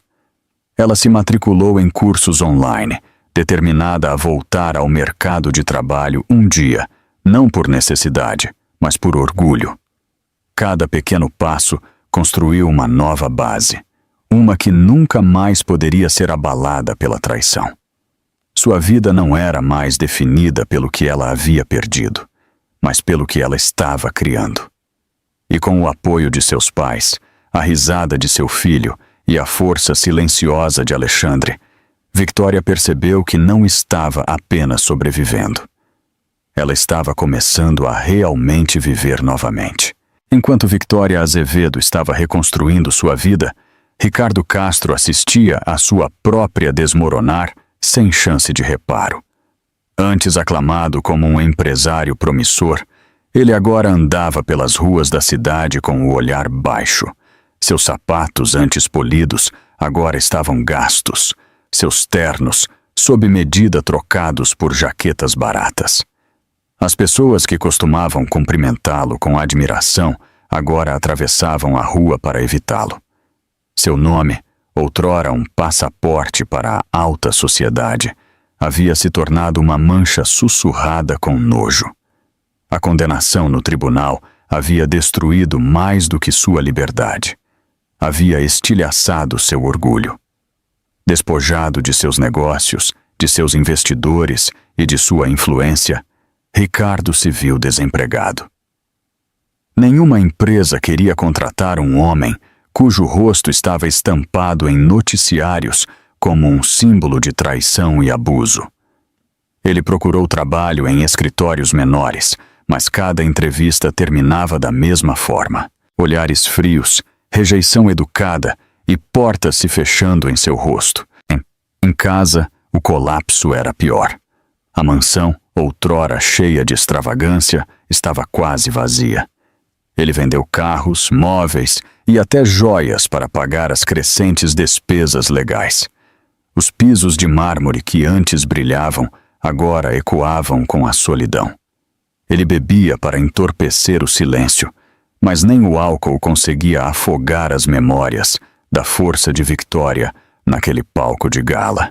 A: Ela se matriculou em cursos online, determinada a voltar ao mercado de trabalho um dia, não por necessidade, mas por orgulho. Cada pequeno passo construiu uma nova base, uma que nunca mais poderia ser abalada pela traição. Sua vida não era mais definida pelo que ela havia perdido, mas pelo que ela estava criando. E com o apoio de seus pais, a risada de seu filho e a força silenciosa de Alexandre, Victoria percebeu que não estava apenas sobrevivendo. Ela estava começando a realmente viver novamente. Enquanto Victoria Azevedo estava reconstruindo sua vida, Ricardo Castro assistia a sua própria desmoronar sem chance de reparo. Antes aclamado como um empresário promissor, ele agora andava pelas ruas da cidade com o olhar baixo. Seus sapatos antes polidos agora estavam gastos, seus ternos, sob medida trocados por jaquetas baratas. As pessoas que costumavam cumprimentá-lo com admiração agora atravessavam a rua para evitá-lo. Seu nome, outrora um passaporte para a alta sociedade, havia se tornado uma mancha sussurrada com nojo. A condenação no tribunal havia destruído mais do que sua liberdade. Havia estilhaçado seu orgulho. Despojado de seus negócios, de seus investidores e de sua influência, Ricardo se viu desempregado. Nenhuma empresa queria contratar um homem cujo rosto estava estampado em noticiários como um símbolo de traição e abuso. Ele procurou trabalho em escritórios menores, mas cada entrevista terminava da mesma forma. Olhares frios, rejeição educada e portas se fechando em seu rosto. Em casa, o colapso era pior. A mansão, outrora cheia de extravagância, estava quase vazia. Ele vendeu carros, móveis e até joias para pagar as crescentes despesas legais. Os pisos de mármore que antes brilhavam, agora ecoavam com a solidão. Ele bebia para entorpecer o silêncio, mas nem o álcool conseguia afogar as memórias da força de Victoria naquele palco de gala.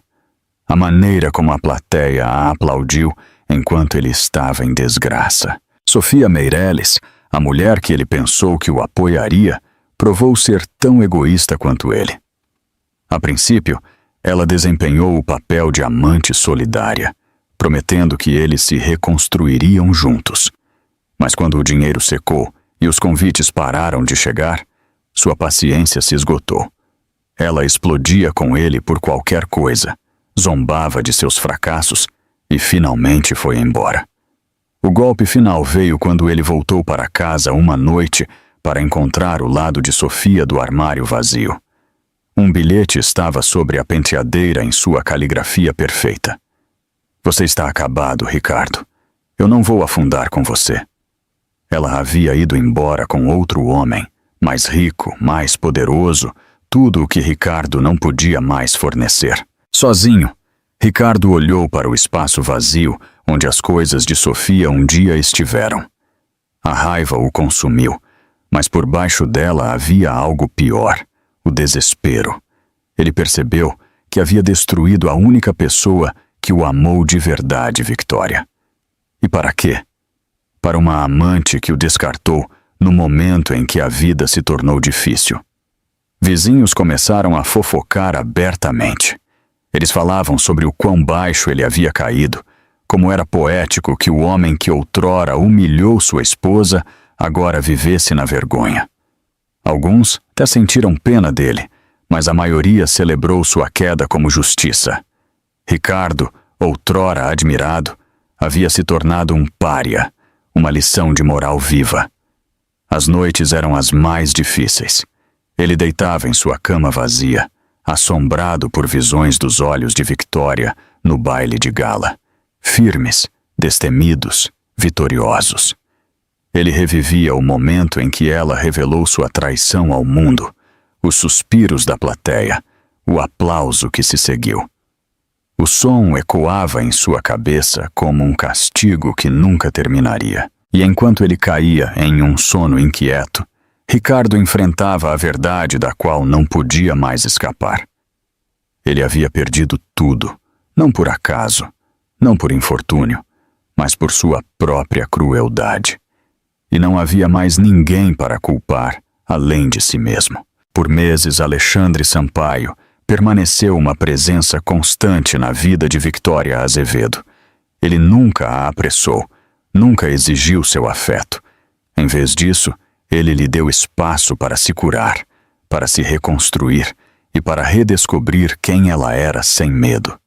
A: A maneira como a plateia a aplaudiu enquanto ele estava em desgraça. Sofia Meirelles, a mulher que ele pensou que o apoiaria, provou ser tão egoísta quanto ele. A princípio, ela desempenhou o papel de amante solidária, prometendo que eles se reconstruiriam juntos. Mas quando o dinheiro secou e os convites pararam de chegar, sua paciência se esgotou. Ela explodia com ele por qualquer coisa, zombava de seus fracassos e finalmente foi embora. O golpe final veio quando ele voltou para casa uma noite para encontrar o lado de Sofia do armário vazio. Um bilhete estava sobre a penteadeira em sua caligrafia perfeita. Você está acabado, Ricardo. Eu não vou afundar com você. Ela havia ido embora com outro homem, mais rico, mais poderoso, tudo o que Ricardo não podia mais fornecer. Sozinho, Ricardo olhou para o espaço vazio onde as coisas de Sofia um dia estiveram. A raiva o consumiu, mas por baixo dela havia algo pior, o desespero. Ele percebeu que havia destruído a única pessoa que o amou de verdade, Victoria. E para quê? Para uma amante que o descartou no momento em que a vida se tornou difícil. Vizinhos começaram a fofocar abertamente. Eles falavam sobre o quão baixo ele havia caído, como era poético que o homem que outrora humilhou sua esposa agora vivesse na vergonha. Alguns até sentiram pena dele, mas a maioria celebrou sua queda como justiça. Ricardo, outrora admirado, havia se tornado um pária, uma lição de moral viva. As noites eram as mais difíceis. Ele deitava em sua cama vazia, assombrado por visões dos olhos de Victoria no baile de gala, firmes, destemidos, vitoriosos. Ele revivia o momento em que ela revelou sua traição ao mundo, os suspiros da plateia, o aplauso que se seguiu. O som ecoava em sua cabeça como um castigo que nunca terminaria. E enquanto ele caía em um sono inquieto, Ricardo enfrentava a verdade da qual não podia mais escapar. Ele havia perdido tudo, não por acaso, não por infortúnio, mas por sua própria crueldade. E não havia mais ninguém para culpar, além de si mesmo. Por meses, Alexandre Sampaio permaneceu uma presença constante na vida de Victoria Azevedo. Ele nunca a apressou, nunca exigiu seu afeto. Em vez disso, ele lhe deu espaço para se curar, para se reconstruir e para redescobrir quem ela era sem medo.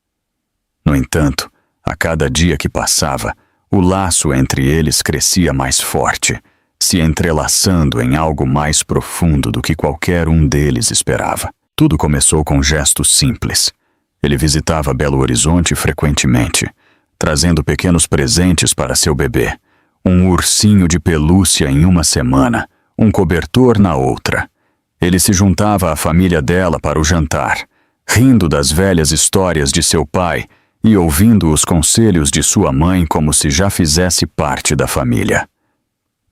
A: No entanto, a cada dia que passava, o laço entre eles crescia mais forte, se entrelaçando em algo mais profundo do que qualquer um deles esperava. Tudo começou com gestos simples. Ele visitava Belo Horizonte frequentemente, trazendo pequenos presentes para seu bebê. Um ursinho de pelúcia em uma semana, um cobertor na outra. Ele se juntava à família dela para o jantar, rindo das velhas histórias de seu pai e ouvindo os conselhos de sua mãe como se já fizesse parte da família.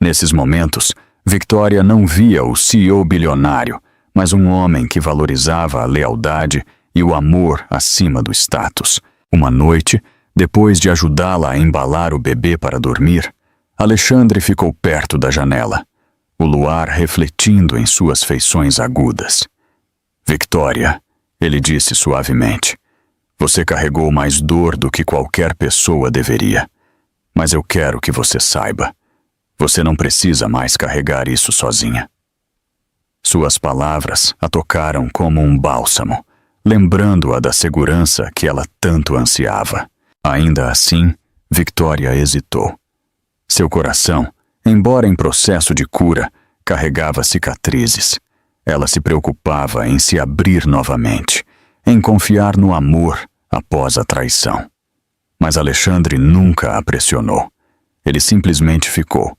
A: Nesses momentos, Victoria não via o CEO bilionário, mas um homem que valorizava a lealdade e o amor acima do status. Uma noite, depois de ajudá-la a embalar o bebê para dormir, Alexandre ficou perto da janela, o luar refletindo em suas feições agudas. "Victoria", ele disse suavemente, "você carregou mais dor do que qualquer pessoa deveria. Mas eu quero que você saiba. Você não precisa mais carregar isso sozinha." Suas palavras a tocaram como um bálsamo, lembrando-a da segurança que ela tanto ansiava. Ainda assim, Victoria hesitou. Seu coração, embora em processo de cura, carregava cicatrizes. Ela se preocupava em se abrir novamente, em confiar no amor após a traição. Mas Alexandre nunca a pressionou. Ele simplesmente ficou,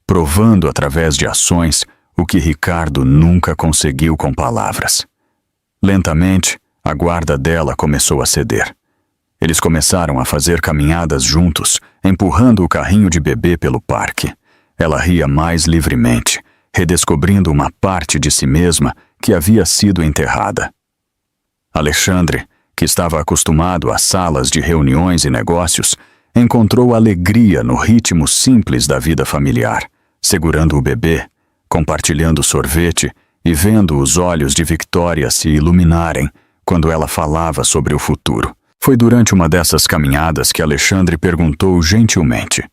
A: provando através de ações o que Ricardo nunca conseguiu com palavras. Lentamente, a guarda dela começou a ceder. Eles começaram a fazer caminhadas juntos, empurrando o carrinho de bebê pelo parque. Ela ria mais livremente, redescobrindo uma parte de si mesma que havia sido enterrada. Alexandre, que estava acostumado a salas de reuniões e negócios, encontrou alegria no ritmo simples da vida familiar, segurando o bebê, compartilhando sorvete e vendo os olhos de Victoria se iluminarem quando ela falava sobre o futuro. Foi durante uma dessas caminhadas que Alexandre perguntou gentilmente: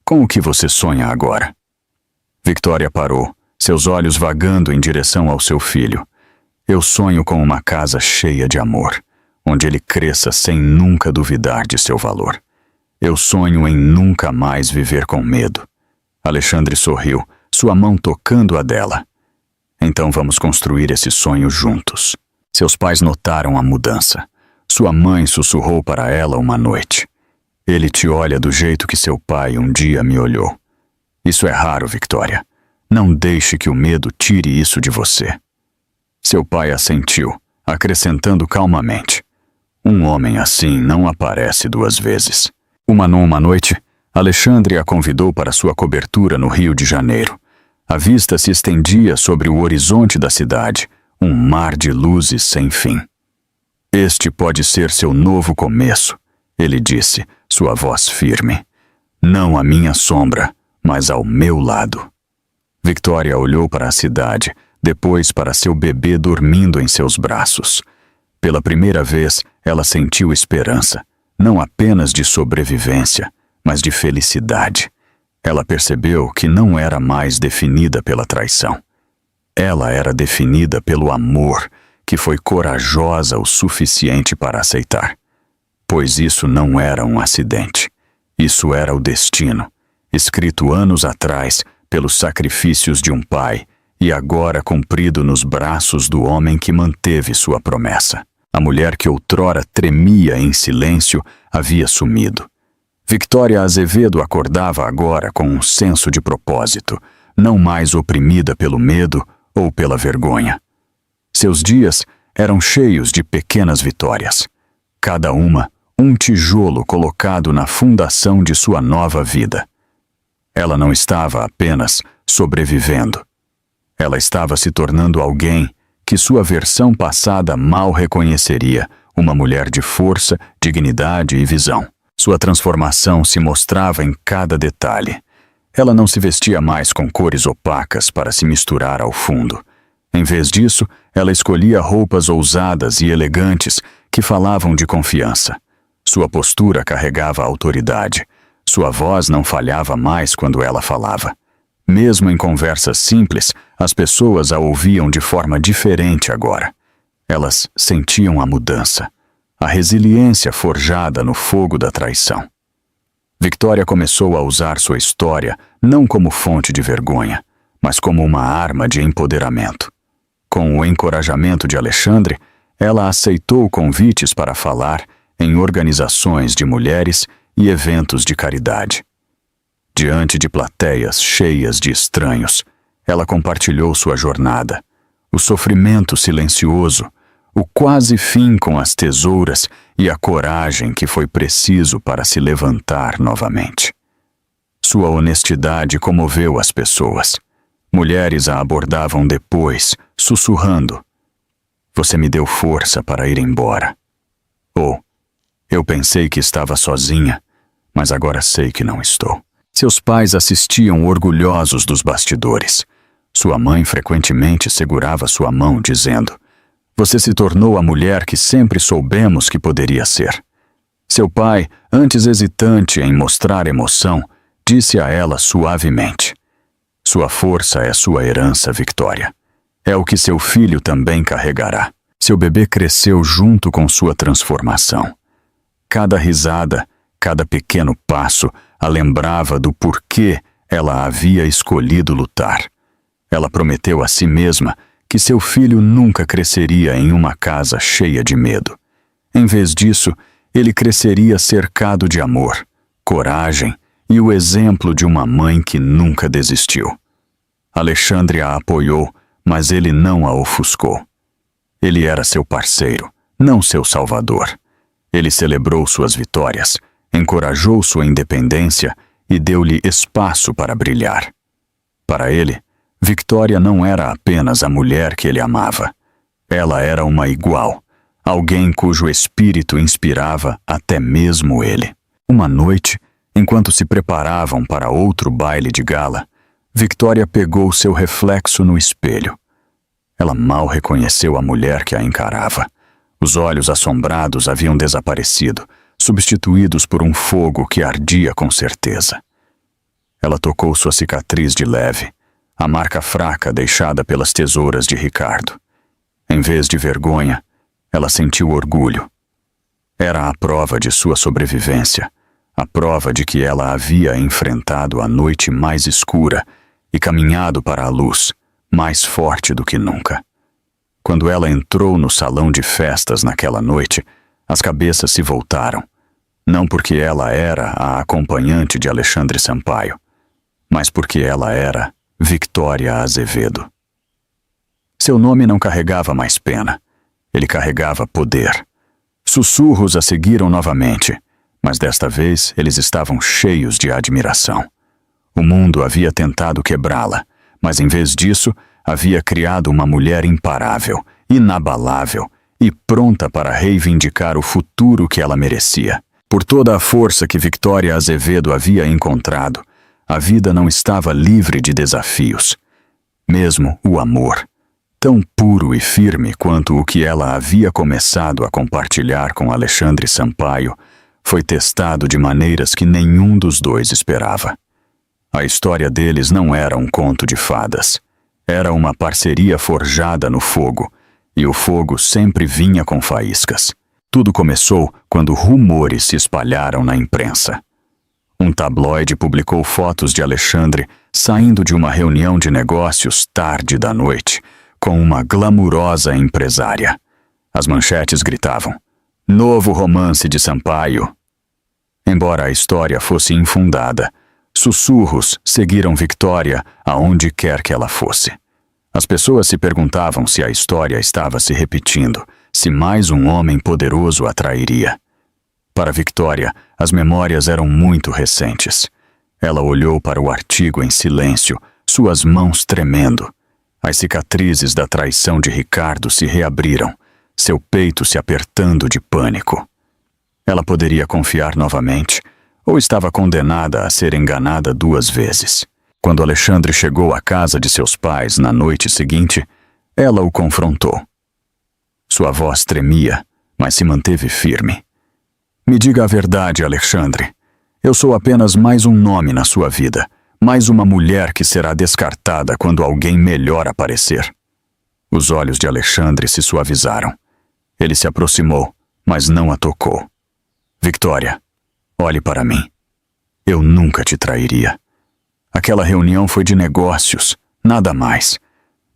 A: "Com o que você sonha agora?" Victoria parou, seus olhos vagando em direção ao seu filho. "Eu sonho com uma casa cheia de amor, onde ele cresça sem nunca duvidar de seu valor. Eu sonho em nunca mais viver com medo." Alexandre sorriu, sua mão tocando a dela. "Então vamos construir esse sonho juntos." Seus pais notaram a mudança. Sua mãe sussurrou para ela uma noite: "Ele te olha do jeito que seu pai um dia me olhou. Isso é raro, Victoria. Não deixe que o medo tire isso de você." Seu pai assentiu, acrescentando calmamente: "Um homem assim não aparece duas vezes." Uma noite, Alexandre a convidou para sua cobertura no Rio de Janeiro. A vista se estendia sobre o horizonte da cidade, um mar de luzes sem fim. "Este pode ser seu novo começo", ele disse, sua voz firme. "Não à minha sombra, mas ao meu lado." Victoria olhou para a cidade, depois para seu bebê dormindo em seus braços. Pela primeira vez, ela sentiu esperança, não apenas de sobrevivência, mas de felicidade. Ela percebeu que não era mais definida pela traição. Ela era definida pelo amor, que foi corajosa o suficiente para aceitar. Pois isso não era um acidente. Isso era o destino, escrito anos atrás pelos sacrifícios de um pai e agora cumprido nos braços do homem que manteve sua promessa. A mulher que outrora tremia em silêncio havia sumido. Victoria Azevedo acordava agora com um senso de propósito, não mais oprimida pelo medo ou pela vergonha. Seus dias eram cheios de pequenas vitórias, cada uma um tijolo colocado na fundação de sua nova vida. Ela não estava apenas sobrevivendo. Ela estava se tornando alguém que sua versão passada mal reconheceria, uma mulher de força, dignidade e visão. Sua transformação se mostrava em cada detalhe. Ela não se vestia mais com cores opacas para se misturar ao fundo. Em vez disso, ela escolhia roupas ousadas e elegantes que falavam de confiança. Sua postura carregava autoridade. Sua voz não falhava mais quando ela falava. Mesmo em conversas simples, as pessoas a ouviam de forma diferente agora. Elas sentiam a mudança, a resiliência forjada no fogo da traição. Victoria começou a usar sua história não como fonte de vergonha, mas como uma arma de empoderamento. Com o encorajamento de Alexandre, ela aceitou convites para falar em organizações de mulheres e eventos de caridade. Diante de plateias cheias de estranhos, ela compartilhou sua jornada, o sofrimento silencioso, o quase fim com as tesouras e a coragem que foi preciso para se levantar novamente. Sua honestidade comoveu as pessoas. Mulheres a abordavam depois, sussurrando: "Você me deu força para ir embora." Ou: "Eu pensei que estava sozinha, mas agora sei que não estou." Seus pais assistiam orgulhosos dos bastidores. Sua mãe frequentemente segurava sua mão, dizendo: "Você se tornou a mulher que sempre soubemos que poderia ser." Seu pai, antes hesitante em mostrar emoção, disse a ela suavemente: "Sua força é sua herança, Victoria. É o que seu filho também carregará." Seu bebê cresceu junto com sua transformação. Cada risada, cada pequeno passo a lembrava do porquê ela havia escolhido lutar. Ela prometeu a si mesma que seu filho nunca cresceria em uma casa cheia de medo. Em vez disso, ele cresceria cercado de amor, coragem e o exemplo de uma mãe que nunca desistiu. Alexandre a apoiou, mas ele não a ofuscou. Ele era seu parceiro, não seu salvador. Ele celebrou suas vitórias, encorajou sua independência e deu-lhe espaço para brilhar. Para ele, Victoria não era apenas a mulher que ele amava. Ela era uma igual, alguém cujo espírito inspirava até mesmo ele. Uma noite, enquanto se preparavam para outro baile de gala, Victoria pegou seu reflexo no espelho. Ela mal reconheceu a mulher que a encarava. Os olhos assombrados haviam desaparecido, substituídos por um fogo que ardia com certeza. Ela tocou sua cicatriz de leve, a marca fraca deixada pelas tesouras de Ricardo. Em vez de vergonha, ela sentiu orgulho. Era a prova de sua sobrevivência, a prova de que ela havia enfrentado a noite mais escura e caminhado para a luz, mais forte do que nunca. Quando ela entrou no salão de festas naquela noite, as cabeças se voltaram, não porque ela era a acompanhante de Alexandre Sampaio, mas porque ela era Victoria Azevedo. Seu nome não carregava mais pena, ele carregava poder. Sussurros a seguiram novamente, mas desta vez eles estavam cheios de admiração. O mundo havia tentado quebrá-la, mas em vez disso, havia criado uma mulher imparável, inabalável e pronta para reivindicar o futuro que ela merecia. Por toda a força que Victoria Azevedo havia encontrado, a vida não estava livre de desafios. Mesmo o amor, tão puro e firme quanto o que ela havia começado a compartilhar com Alexandre Sampaio, foi testado de maneiras que nenhum dos dois esperava. A história deles não era um conto de fadas. Era uma parceria forjada no fogo, e o fogo sempre vinha com faíscas. Tudo começou quando rumores se espalharam na imprensa. Um tabloide publicou fotos de Alexandre saindo de uma reunião de negócios tarde da noite, com uma glamurosa empresária. As manchetes gritavam: "Novo romance de Sampaio." Embora a história fosse infundada, sussurros seguiram Victoria aonde quer que ela fosse. As pessoas se perguntavam se a história estava se repetindo, se mais um homem poderoso a trairia. Para Victoria, as memórias eram muito recentes. Ela olhou para o artigo em silêncio, suas mãos tremendo. As cicatrizes da traição de Ricardo se reabriram, seu peito se apertando de pânico. Ela poderia confiar novamente, ou estava condenada a ser enganada 2 vezes. Quando Alexandre chegou à casa de seus pais na noite seguinte, ela o confrontou. Sua voz tremia, mas se manteve firme. "Me diga a verdade, Alexandre. Eu sou apenas mais um nome na sua vida, mais uma mulher que será descartada quando alguém melhor aparecer." Os olhos de Alexandre se suavizaram. Ele se aproximou, mas não a tocou. Victoria, olhe para mim. Eu nunca te trairia. Aquela reunião foi de negócios, nada mais.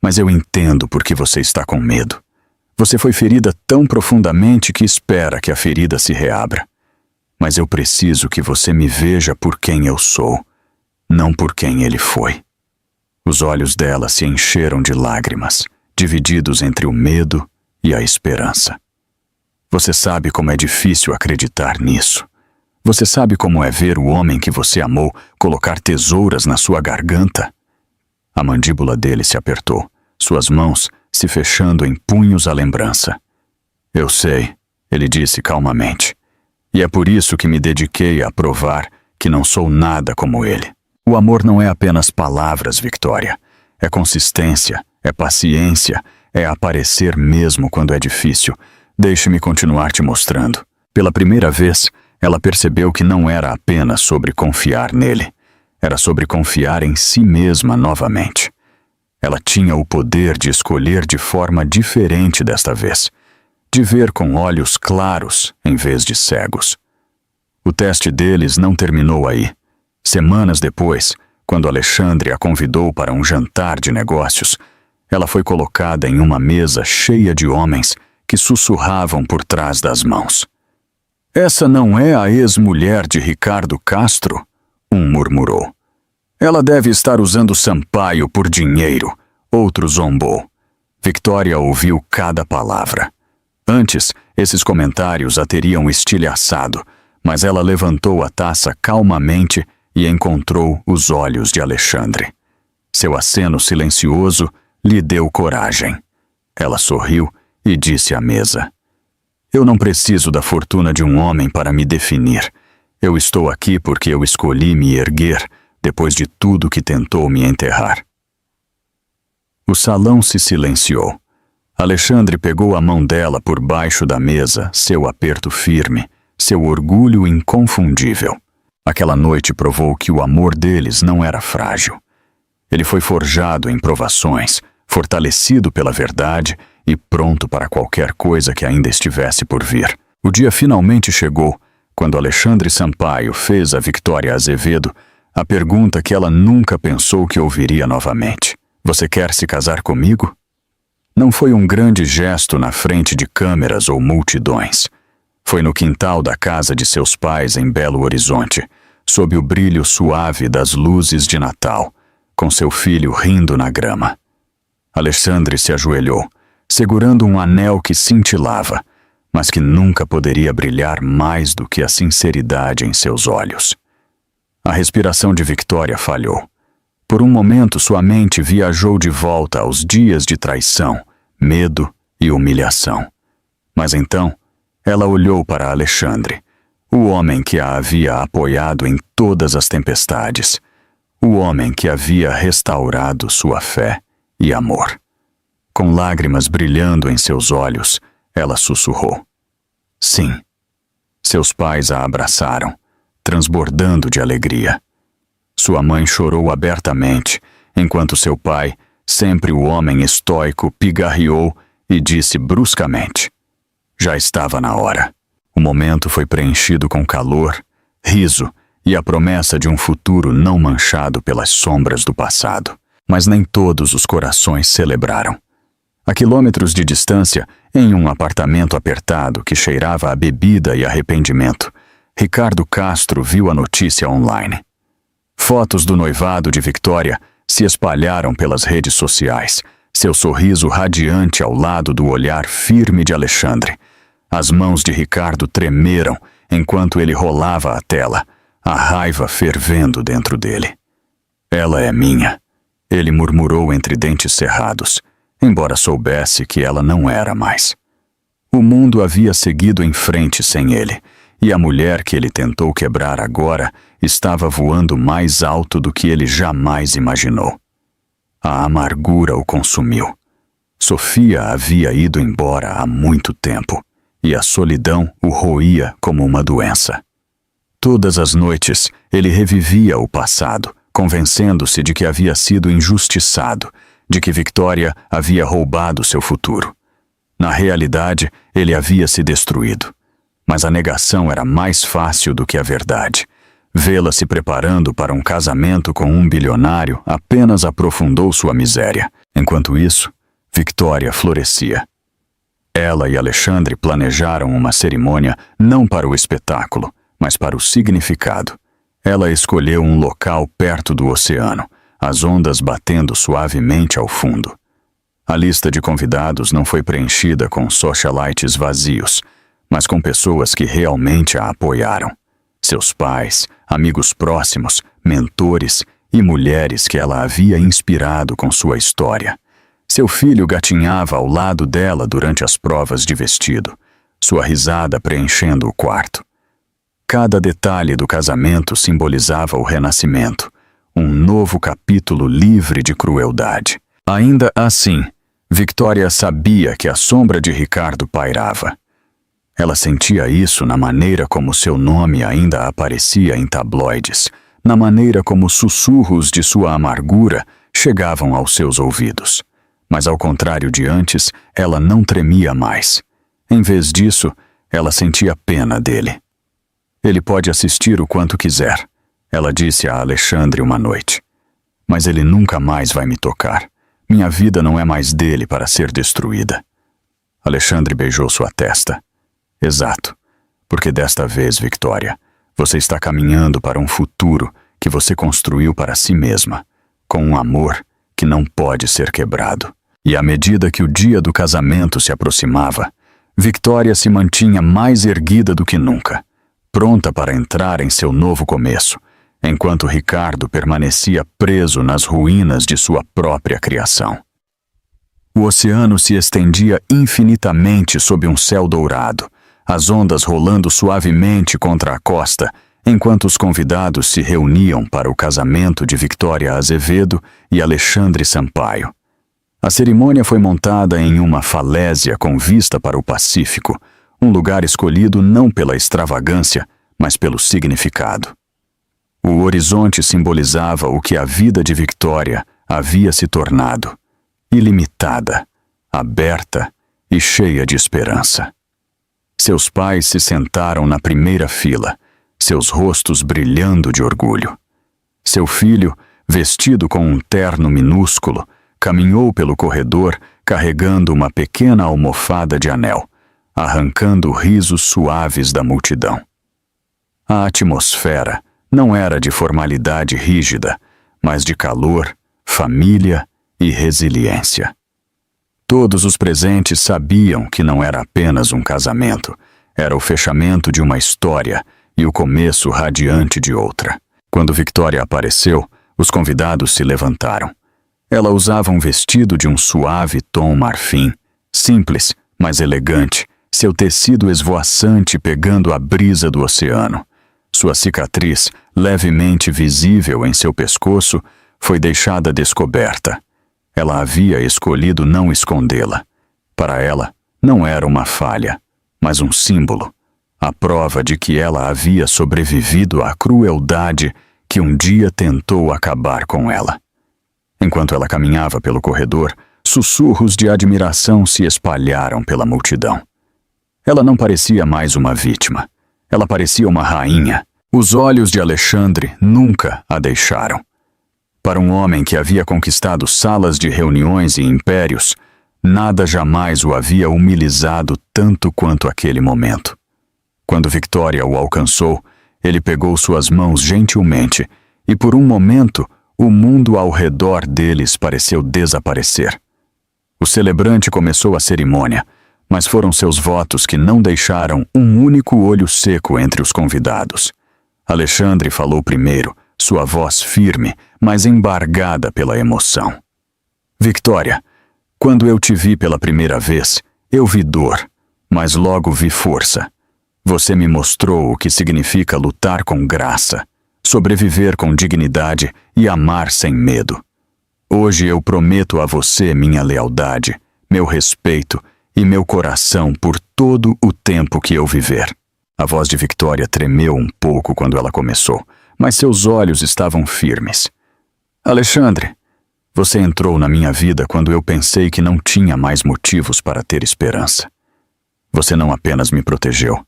A: Mas eu entendo por que você está com medo. Você foi ferida tão profundamente que espera que a ferida se reabra. Mas eu preciso que você me veja por quem eu sou, não por quem ele foi. Os olhos dela se encheram de lágrimas, divididos entre o medo e a esperança. Você sabe como é difícil acreditar nisso. Você sabe como é ver o homem que você amou colocar tesouras na sua garganta? A mandíbula dele se apertou, suas mãos se fechando em punhos à lembrança. Eu sei, ele disse calmamente. E é por isso que me dediquei a provar que não sou nada como ele. O amor não é apenas palavras, Victoria. É consistência, é paciência, é aparecer mesmo quando é difícil. Deixe-me continuar te mostrando. Pela primeira vez, ela percebeu que não era apenas sobre confiar nele. Era sobre confiar em si mesma novamente. Ela tinha o poder de escolher de forma diferente desta vez. De ver com olhos claros em vez de cegos. O teste deles não terminou aí. Semanas depois, quando Alexandre a convidou para um jantar de negócios, ela foi colocada em uma mesa cheia de homens que sussurravam por trás das mãos. Essa não é a ex-mulher de Ricardo Castro? Um murmurou. Ela deve estar usando Sampaio por dinheiro. Outro zombou. Victoria ouviu cada palavra. Antes, esses comentários a teriam estilhaçado, mas ela levantou a taça calmamente e encontrou os olhos de Alexandre. Seu aceno silencioso lhe deu coragem. Ela sorriu e disse à mesa: Eu não preciso da fortuna de um homem para me definir. Eu estou aqui porque eu escolhi me erguer depois de tudo que tentou me enterrar. O salão se silenciou. Alexandre pegou a mão dela por baixo da mesa, seu aperto firme, seu orgulho inconfundível. Aquela noite provou que o amor deles não era frágil. Ele foi forjado em provações, fortalecido pela verdade e pronto para qualquer coisa que ainda estivesse por vir. O dia finalmente chegou, quando Alexandre Sampaio fez a Victoria Azevedo a pergunta que ela nunca pensou que ouviria novamente. Você quer se casar comigo? Não foi um grande gesto na frente de câmeras ou multidões. Foi no quintal da casa de seus pais em Belo Horizonte, sob o brilho suave das luzes de Natal, com seu filho rindo na grama. Alexandre se ajoelhou, segurando um anel que cintilava, mas que nunca poderia brilhar mais do que a sinceridade em seus olhos. A respiração de Victoria falhou. Por um momento sua mente viajou de volta aos dias de traição, medo e humilhação. Mas então, ela olhou para Alexandre, o homem que a havia apoiado em todas as tempestades, o homem que havia restaurado sua fé e amor. Com lágrimas brilhando em seus olhos, ela sussurrou: Sim. Seus pais a abraçaram, transbordando de alegria. Sua mãe chorou abertamente, enquanto seu pai, sempre o homem estoico, pigarreou e disse bruscamente: Já estava na hora. O momento foi preenchido com calor, riso e a promessa de um futuro não manchado pelas sombras do passado. Mas nem todos os corações celebraram. A quilômetros de distância, em um apartamento apertado que cheirava a bebida e arrependimento, Ricardo Castro viu a notícia online. Fotos do noivado de Victoria se espalharam pelas redes sociais, seu sorriso radiante ao lado do olhar firme de Alexandre. As mãos de Ricardo tremeram enquanto ele rolava a tela, a raiva fervendo dentro dele. Ela é minha, ele murmurou entre dentes cerrados, embora soubesse que ela não era mais. O mundo havia seguido em frente sem ele, e a mulher que ele tentou quebrar agora estava voando mais alto do que ele jamais imaginou. A amargura o consumiu. Sofia havia ido embora há muito tempo, e a solidão o roía como uma doença. Todas as noites ele revivia o passado, convencendo-se de que havia sido injustiçado, de que Victoria havia roubado seu futuro. Na realidade, ele havia se destruído. Mas a negação era mais fácil do que a verdade. Vê-la se preparando para um casamento com um bilionário apenas aprofundou sua miséria. Enquanto isso, Victoria florescia. Ela e Alexandre planejaram uma cerimônia não para o espetáculo, mas para o significado. Ela escolheu um local perto do oceano, as ondas batendo suavemente ao fundo. A lista de convidados não foi preenchida com socialites vazios, mas com pessoas que realmente a apoiaram. Seus pais, amigos próximos, mentores e mulheres que ela havia inspirado com sua história. Seu filho gatinhava ao lado dela durante as provas de vestido, sua risada preenchendo o quarto. Cada detalhe do casamento simbolizava o renascimento, um novo capítulo livre de crueldade. Ainda assim, Victoria sabia que a sombra de Ricardo pairava. Ela sentia isso na maneira como seu nome ainda aparecia em tabloides, na maneira como sussurros de sua amargura chegavam aos seus ouvidos. Mas ao contrário de antes, ela não tremia mais. Em vez disso, ela sentia pena dele. Ele pode assistir o quanto quiser, ela disse a Alexandre uma noite. Mas ele nunca mais vai me tocar. Minha vida não é mais dele para ser destruída. Alexandre beijou sua testa. Exato, porque desta vez, Victoria, você está caminhando para um futuro que você construiu para si mesma, com um amor que não pode ser quebrado. E à medida que o dia do casamento se aproximava, Victoria se mantinha mais erguida do que nunca, pronta para entrar em seu novo começo, enquanto Ricardo permanecia preso nas ruínas de sua própria criação. O oceano se estendia infinitamente sob um céu dourado, as ondas rolando suavemente contra a costa, enquanto os convidados se reuniam para o casamento de Victoria Azevedo e Alexandre Sampaio. A cerimônia foi montada em uma falésia com vista para o Pacífico, um lugar escolhido não pela extravagância, mas pelo significado. O horizonte simbolizava o que a vida de Victoria havia se tornado: ilimitada, aberta e cheia de esperança. Seus pais se sentaram na primeira fila, seus rostos brilhando de orgulho. Seu filho, vestido com um terno minúsculo, caminhou pelo corredor carregando uma pequena almofada de anel, arrancando risos suaves da multidão. A atmosfera não era de formalidade rígida, mas de calor, família e resiliência. Todos os presentes sabiam que não era apenas um casamento, era o fechamento de uma história e o começo radiante de outra. Quando Victoria apareceu, os convidados se levantaram. Ela usava um vestido de um suave tom marfim, simples, mas elegante, seu tecido esvoaçante pegando a brisa do oceano. Sua cicatriz, levemente visível em seu pescoço, foi deixada descoberta. Ela havia escolhido não escondê-la. Para ela, não era uma falha, mas um símbolo, a prova de que ela havia sobrevivido à crueldade que um dia tentou acabar com ela. Enquanto ela caminhava pelo corredor, sussurros de admiração se espalharam pela multidão. Ela não parecia mais uma vítima. Ela parecia uma rainha. Os olhos de Alexandre nunca a deixaram. Para um homem que havia conquistado salas de reuniões e impérios, nada jamais o havia humilhado tanto quanto aquele momento. Quando Victoria o alcançou, ele pegou suas mãos gentilmente e, por um momento, o mundo ao redor deles pareceu desaparecer. O celebrante começou a cerimônia, mas foram seus votos que não deixaram um único olho seco entre os convidados. Alexandre falou primeiro, sua voz firme, mas embargada pela emoção. Victoria, quando eu te vi pela primeira vez, eu vi dor, mas logo vi força. Você me mostrou o que significa lutar com graça, sobreviver com dignidade e amar sem medo. Hoje eu prometo a você minha lealdade, meu respeito e meu coração por todo o tempo que eu viver. A voz de Victoria tremeu um pouco quando ela começou, mas seus olhos estavam firmes. Alexandre, Você entrou na minha vida quando eu pensei que não tinha mais motivos para ter esperança. Você não apenas me protegeu,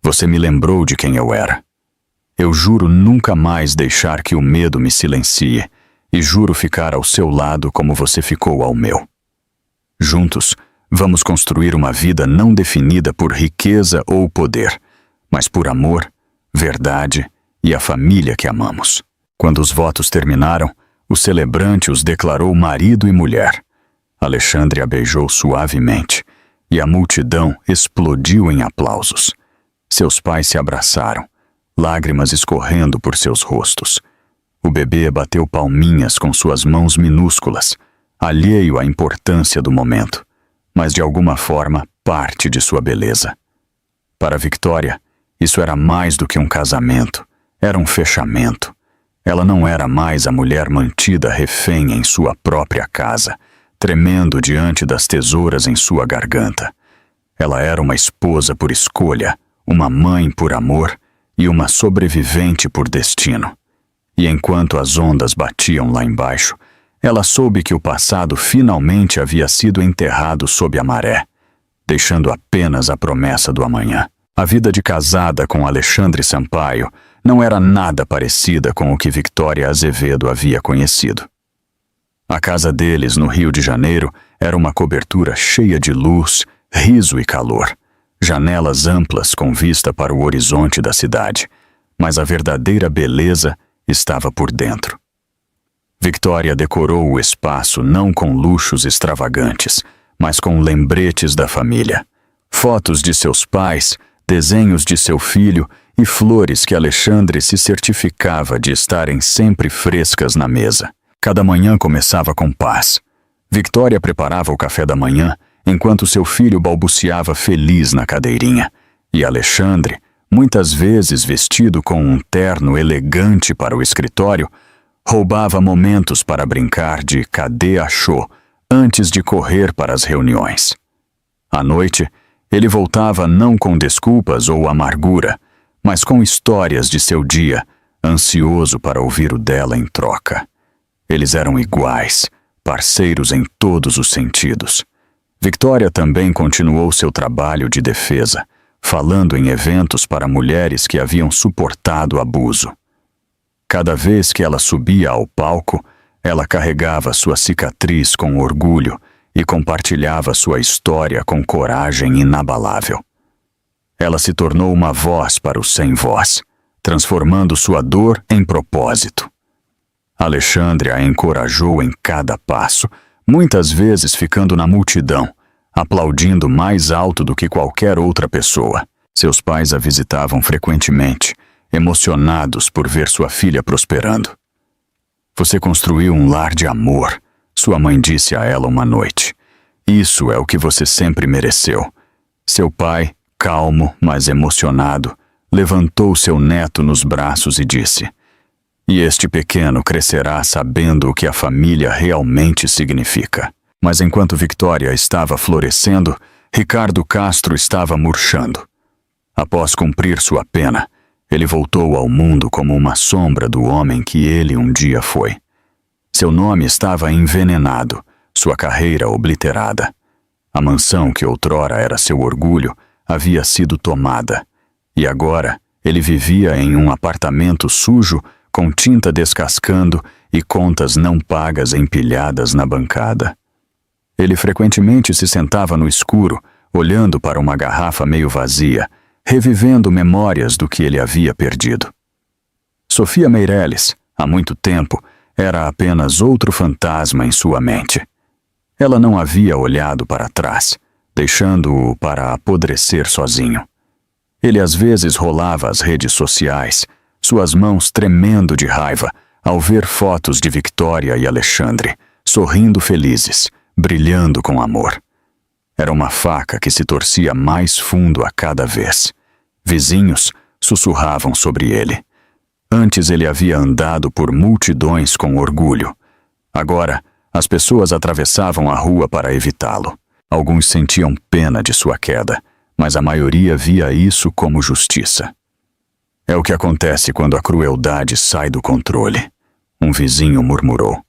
A: você me lembrou de quem eu era. Eu juro nunca mais deixar que o medo me silencie e juro ficar ao seu lado como você ficou ao meu. Juntos, vamos construir uma vida não definida por riqueza ou poder, mas por amor, verdade e a família que amamos. Quando os votos terminaram, o celebrante os declarou marido e mulher. Alexandre a beijou suavemente e a multidão explodiu em aplausos. Seus pais se abraçaram, lágrimas escorrendo por seus rostos. O bebê bateu palminhas com suas mãos minúsculas, alheio à importância do momento, mas de alguma forma parte de sua beleza. Para Victoria, isso era mais do que um casamento, era um fechamento. Ela não era mais a mulher mantida refém em sua própria casa, tremendo diante das tesouras em sua garganta. Ela era uma esposa por escolha, uma mãe por amor e uma sobrevivente por destino. E enquanto as ondas batiam lá embaixo, ela soube que o passado finalmente havia sido enterrado sob a maré, deixando apenas a promessa do amanhã. A vida de casada com Alexandre Sampaio não era nada parecida com o que Victoria Azevedo havia conhecido. A casa deles, no Rio de Janeiro, era uma cobertura cheia de luz, riso e calor. Janelas amplas com vista para o horizonte da cidade, mas a verdadeira beleza estava por dentro. Victoria decorou o espaço não com luxos extravagantes, mas com lembretes da família. Fotos de seus pais, desenhos de seu filho e flores que Alexandre se certificava de estarem sempre frescas na mesa. Cada manhã começava com paz. Victoria preparava o café da manhã, enquanto seu filho balbuciava feliz na cadeirinha, e Alexandre, muitas vezes vestido com um terno elegante para o escritório, roubava momentos para brincar de cadê achou antes de correr para as reuniões. À noite, ele voltava não com desculpas ou amargura, mas com histórias de seu dia, ansioso para ouvir o dela em troca. Eles eram iguais, parceiros em todos os sentidos. Victoria também continuou seu trabalho de defesa, falando em eventos para mulheres que haviam suportado abuso. Cada vez que ela subia ao palco, ela carregava sua cicatriz com orgulho e compartilhava sua história com coragem inabalável. Ela se tornou uma voz para os sem voz, transformando sua dor em propósito. Alexandre a encorajou em cada passo, muitas vezes ficando na multidão, aplaudindo mais alto do que qualquer outra pessoa. Seus pais a visitavam frequentemente, emocionados por ver sua filha prosperando. Você construiu um lar de amor, sua mãe disse a ela uma noite. Isso é o que você sempre mereceu. Seu pai, calmo, mas emocionado, levantou seu neto nos braços e disse: e este pequeno crescerá sabendo o que a família realmente significa. Mas enquanto Victoria estava florescendo, Ricardo Castro estava murchando. Após cumprir sua pena, ele voltou ao mundo como uma sombra do homem que ele um dia foi. Seu nome estava envenenado, sua carreira obliterada. A mansão que outrora era seu orgulho havia sido tomada, e agora ele vivia em um apartamento sujo com tinta descascando e contas não pagas empilhadas na bancada. Ele frequentemente se sentava no escuro, olhando para uma garrafa meio vazia, revivendo memórias do que ele havia perdido. Sofia Meirelles, há muito tempo, era apenas outro fantasma em sua mente. Ela não havia olhado para trás, deixando-o para apodrecer sozinho. Ele às vezes rolava as redes sociais, suas mãos tremendo de raiva ao ver fotos de Victoria e Alexandre, sorrindo felizes, brilhando com amor. Era uma faca que se torcia mais fundo a cada vez. Vizinhos sussurravam sobre ele. Antes ele havia andado por multidões com orgulho. Agora, as pessoas atravessavam a rua para evitá-lo. Alguns sentiam pena de sua queda, mas a maioria via isso como justiça. É o que acontece quando a crueldade sai do controle, um vizinho murmurou.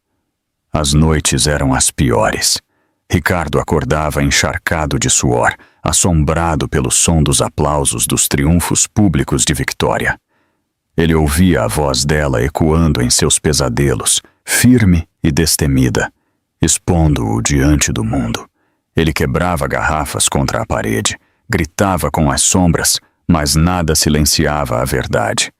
A: As noites eram as piores. Ricardo acordava encharcado de suor, assombrado pelo som dos aplausos dos triunfos públicos de Victoria. Ele ouvia a voz dela ecoando em seus pesadelos, firme e destemida, expondo-o diante do mundo. Ele quebrava garrafas contra a parede, gritava com as sombras, mas nada silenciava a verdade.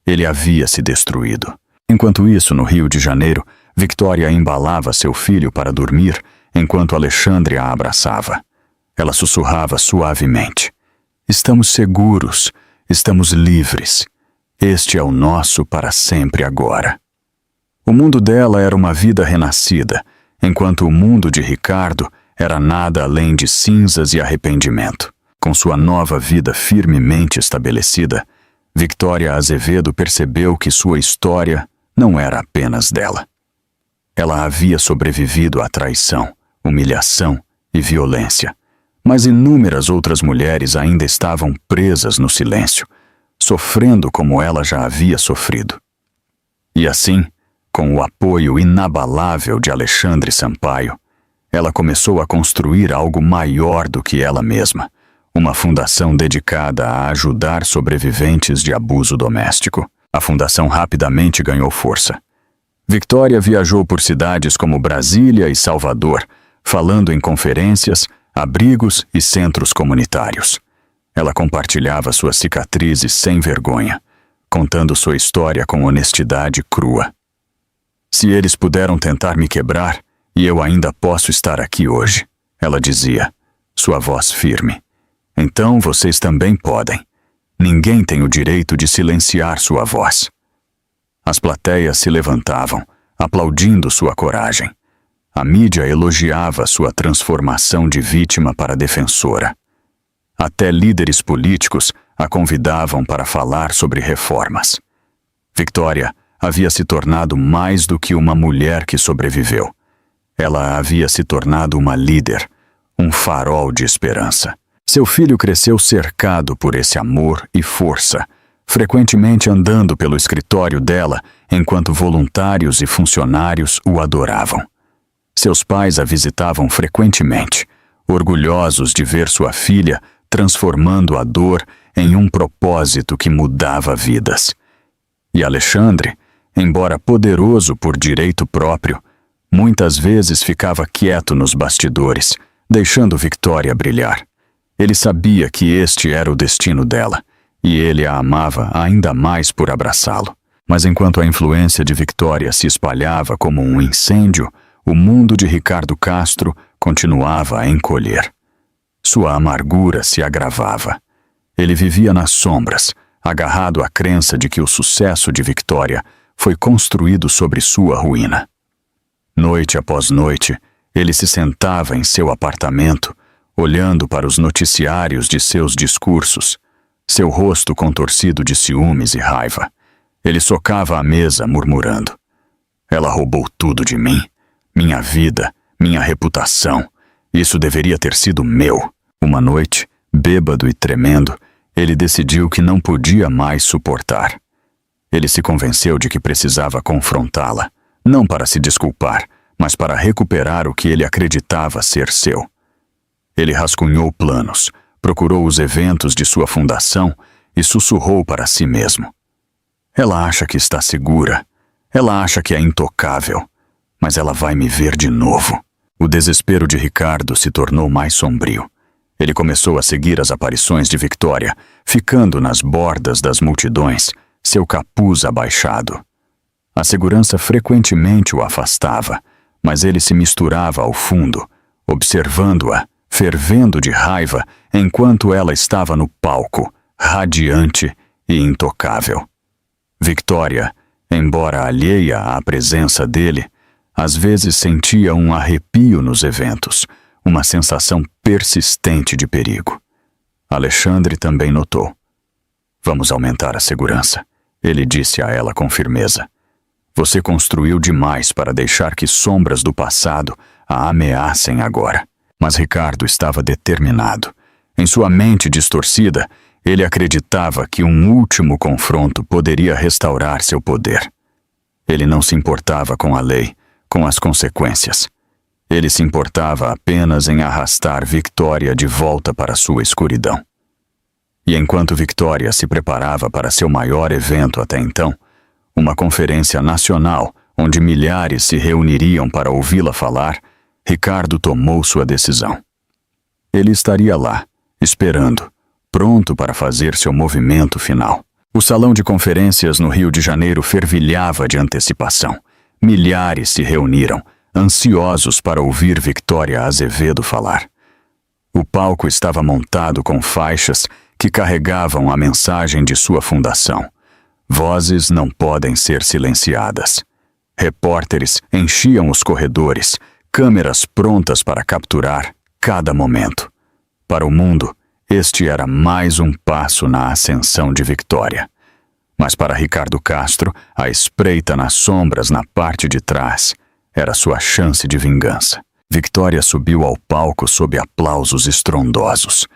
A: Ele havia se destruído. Enquanto isso, no Rio de Janeiro, Victoria embalava seu filho para dormir, enquanto Alexandre a abraçava. Ela sussurrava suavemente: "Estamos seguros, estamos livres. Este é o nosso para sempre agora." O mundo dela era uma vida renascida, enquanto o mundo de Ricardo era nada além de cinzas e arrependimento. Com sua nova vida firmemente estabelecida, Victoria Azevedo percebeu que sua história não era apenas dela. Ela havia sobrevivido à traição, humilhação e violência, mas inúmeras outras mulheres ainda estavam presas no silêncio, sofrendo como ela já havia sofrido. E assim, com o apoio inabalável de Alexandre Sampaio, ela começou a construir algo maior do que ela mesma, uma fundação dedicada a ajudar sobreviventes de abuso doméstico. A fundação rapidamente ganhou força. Victoria viajou por cidades como Brasília e Salvador, falando em conferências, abrigos e centros comunitários. Ela compartilhava suas cicatrizes sem vergonha, contando sua história com honestidade crua. "Se eles puderam tentar me quebrar, e eu ainda posso estar aqui hoje", ela dizia, sua voz firme. "Então vocês também podem. Ninguém tem o direito de silenciar sua voz." As plateias se levantavam, aplaudindo sua coragem. A mídia elogiava sua transformação de vítima para defensora. Até líderes políticos a convidavam para falar sobre reformas. Victoria havia se tornado mais do que uma mulher que sobreviveu. Ela havia se tornado uma líder, um farol de esperança. Seu filho cresceu cercado por esse amor e força, frequentemente andando pelo escritório dela enquanto voluntários e funcionários o adoravam. Seus pais a visitavam frequentemente, orgulhosos de ver sua filha transformando a dor em um propósito que mudava vidas. E Alexandre, embora poderoso por direito próprio, muitas vezes ficava quieto nos bastidores, deixando Victoria brilhar. Ele sabia que este era o destino dela, e ele a amava ainda mais por abraçá-lo. Mas enquanto a influência de Victoria se espalhava como um incêndio, o mundo de Ricardo Castro continuava a encolher. Sua amargura se agravava. Ele vivia nas sombras, agarrado à crença de que o sucesso de Victoria foi construído sobre sua ruína. Noite após noite, ele se sentava em seu apartamento, olhando para os noticiários de seus discursos, seu rosto contorcido de ciúmes e raiva. Ele socava a mesa, murmurando: "Ela roubou tudo de mim, minha vida, minha reputação. Isso deveria ter sido meu." Uma noite, bêbado e tremendo, ele decidiu que não podia mais suportar. Ele se convenceu de que precisava confrontá-la, não para se desculpar, mas para recuperar o que ele acreditava ser seu. Ele rascunhou planos, procurou os eventos de sua fundação e sussurrou para si mesmo: "Ela acha que está segura, ela acha que é intocável, mas ela vai me ver de novo." O desespero de Ricardo se tornou mais sombrio. Ele começou a seguir as aparições de Victoria, ficando nas bordas das multidões, seu capuz abaixado. A segurança frequentemente o afastava, mas ele se misturava ao fundo, observando-a, fervendo de raiva, enquanto ela estava no palco, radiante e intocável. Victoria, embora alheia à presença dele, às vezes sentia um arrepio nos eventos, uma sensação persistente de perigo. Alexandre também notou. "Vamos aumentar a segurança", ele disse a ela com firmeza. "Você construiu demais para deixar que sombras do passado a ameacem agora." Mas Ricardo estava determinado. Em sua mente distorcida, ele acreditava que um último confronto poderia restaurar seu poder. Ele não se importava com a lei, com as consequências. Ele se importava apenas em arrastar Victoria de volta para sua escuridão. E enquanto Victoria se preparava para seu maior evento até então, uma conferência nacional onde milhares se reuniriam para ouvi-la falar, Ricardo tomou sua decisão. Ele estaria lá, esperando, pronto para fazer seu movimento final. O salão de conferências no Rio de Janeiro fervilhava de antecipação. Milhares se reuniram, ansiosos para ouvir Victoria Azevedo falar. O palco estava montado com faixas que carregavam a mensagem de sua fundação. Vozes não podem ser silenciadas. Repórteres enchiam os corredores, câmeras prontas para capturar cada momento. Para o mundo, este era mais um passo na ascensão de Victoria. Mas para Ricardo Castro, a espreita nas sombras na parte de trás era sua chance de vingança. Victoria subiu ao palco sob aplausos estrondosos.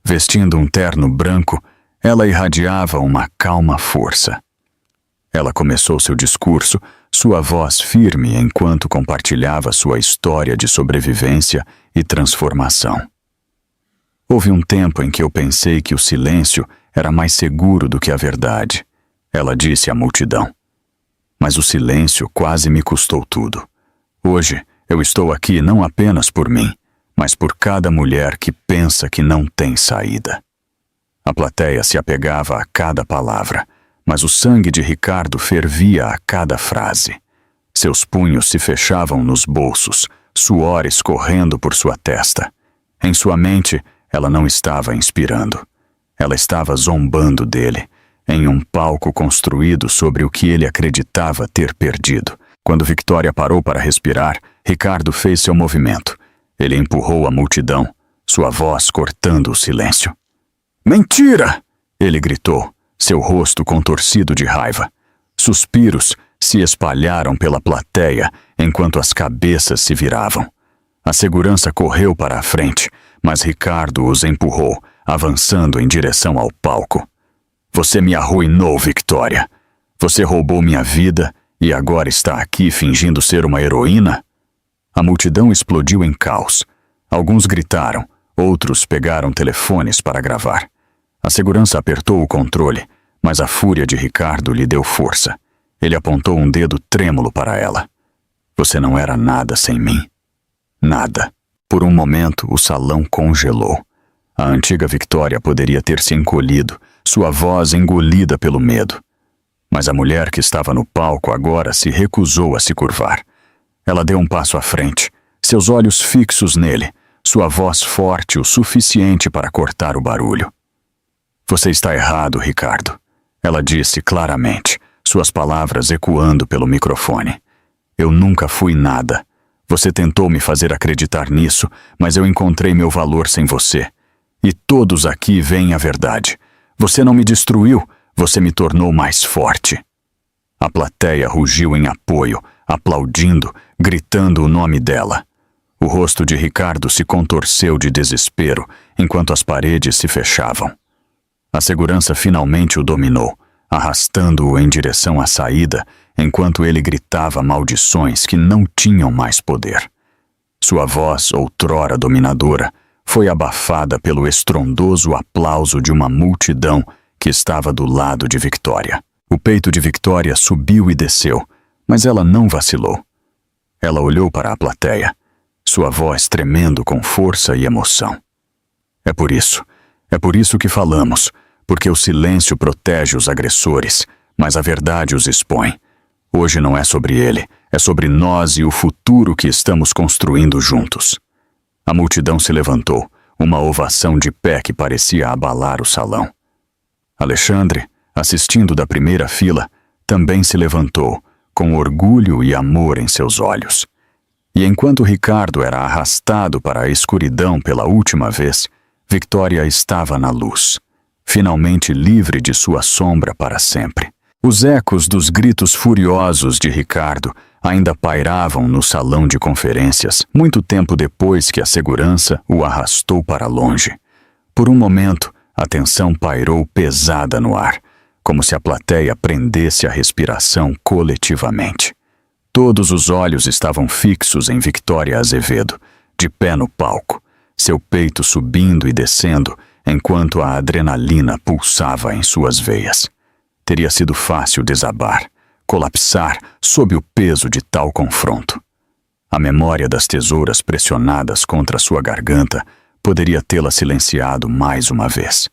A: Vestindo um terno branco, ela irradiava uma calma força. Ela começou seu discurso, sua voz firme enquanto compartilhava sua história de sobrevivência e transformação. Houve um tempo em que eu pensei que o silêncio era mais seguro do que a verdade, ela disse à multidão. Mas o silêncio quase me custou tudo. Hoje, eu estou aqui não apenas por mim, mas por cada mulher que pensa que não tem saída. A plateia se apegava a cada palavra, mas o sangue de Ricardo fervia a cada frase. Seus punhos se fechavam nos bolsos, suor escorrendo por sua testa. Em sua mente, ela não estava inspirando. Ela estava zombando dele, em um palco construído sobre o que ele acreditava ter perdido. Quando Victoria parou para respirar, Ricardo fez seu movimento. Ele empurrou a multidão, sua voz cortando o silêncio. "Mentira!" ele gritou, seu rosto contorcido de raiva. Suspiros se espalharam pela plateia enquanto as cabeças se viravam. A segurança correu para a frente, mas Ricardo os empurrou, avançando em direção ao palco. "Você me arruinou, Victoria. Você roubou minha vida e agora está aqui fingindo ser uma heroína?" A multidão explodiu em caos. Alguns gritaram, outros pegaram telefones para gravar. A segurança apertou o controle, mas a fúria de Ricardo lhe deu força. Ele apontou um dedo trêmulo para ela. "Você não era nada sem mim. Nada." Por um momento, o salão congelou. A antiga Victoria poderia ter se encolhido, sua voz engolida pelo medo. Mas a mulher que estava no palco agora se recusou a se curvar. Ela deu um passo à frente, seus olhos fixos nele, sua voz forte o suficiente para cortar o barulho. "Você está errado, Ricardo," ela disse claramente, suas palavras ecoando pelo microfone. "Eu nunca fui nada. Você tentou me fazer acreditar nisso, mas eu encontrei meu valor sem você. E todos aqui veem a verdade. Você não me destruiu, você me tornou mais forte." A plateia rugiu em apoio, aplaudindo, gritando o nome dela. O rosto de Ricardo se contorceu de desespero, enquanto as paredes se fechavam. A segurança finalmente o dominou, arrastando-o em direção à saída, enquanto ele gritava maldições que não tinham mais poder. Sua voz, outrora dominadora, foi abafada pelo estrondoso aplauso de uma multidão que estava do lado de Victoria. O peito de Victoria subiu e desceu, mas ela não vacilou. Ela olhou para a plateia, sua voz tremendo com força e emoção. É por isso que falamos, porque o silêncio protege os agressores, mas a verdade os expõe. Hoje não é sobre ele, é sobre nós e o futuro que estamos construindo juntos." A multidão se levantou, uma ovação de pé que parecia abalar o salão. Alexandre, assistindo da primeira fila, também se levantou, com orgulho e amor em seus olhos. E enquanto Ricardo era arrastado para a escuridão pela última vez, Victoria estava na luz, finalmente livre de sua sombra para sempre. Os ecos dos gritos furiosos de Ricardo ainda pairavam no salão de conferências, muito tempo depois que a segurança o arrastou para longe. Por um momento, a tensão pairou pesada no ar, como se a plateia prendesse a respiração coletivamente. Todos os olhos estavam fixos em Victoria Azevedo, de pé no palco, seu peito subindo e descendo enquanto a adrenalina pulsava em suas veias. Teria sido fácil desabar, colapsar sob o peso de tal confronto. A memória das tesouras pressionadas contra sua garganta poderia tê-la silenciado mais uma vez.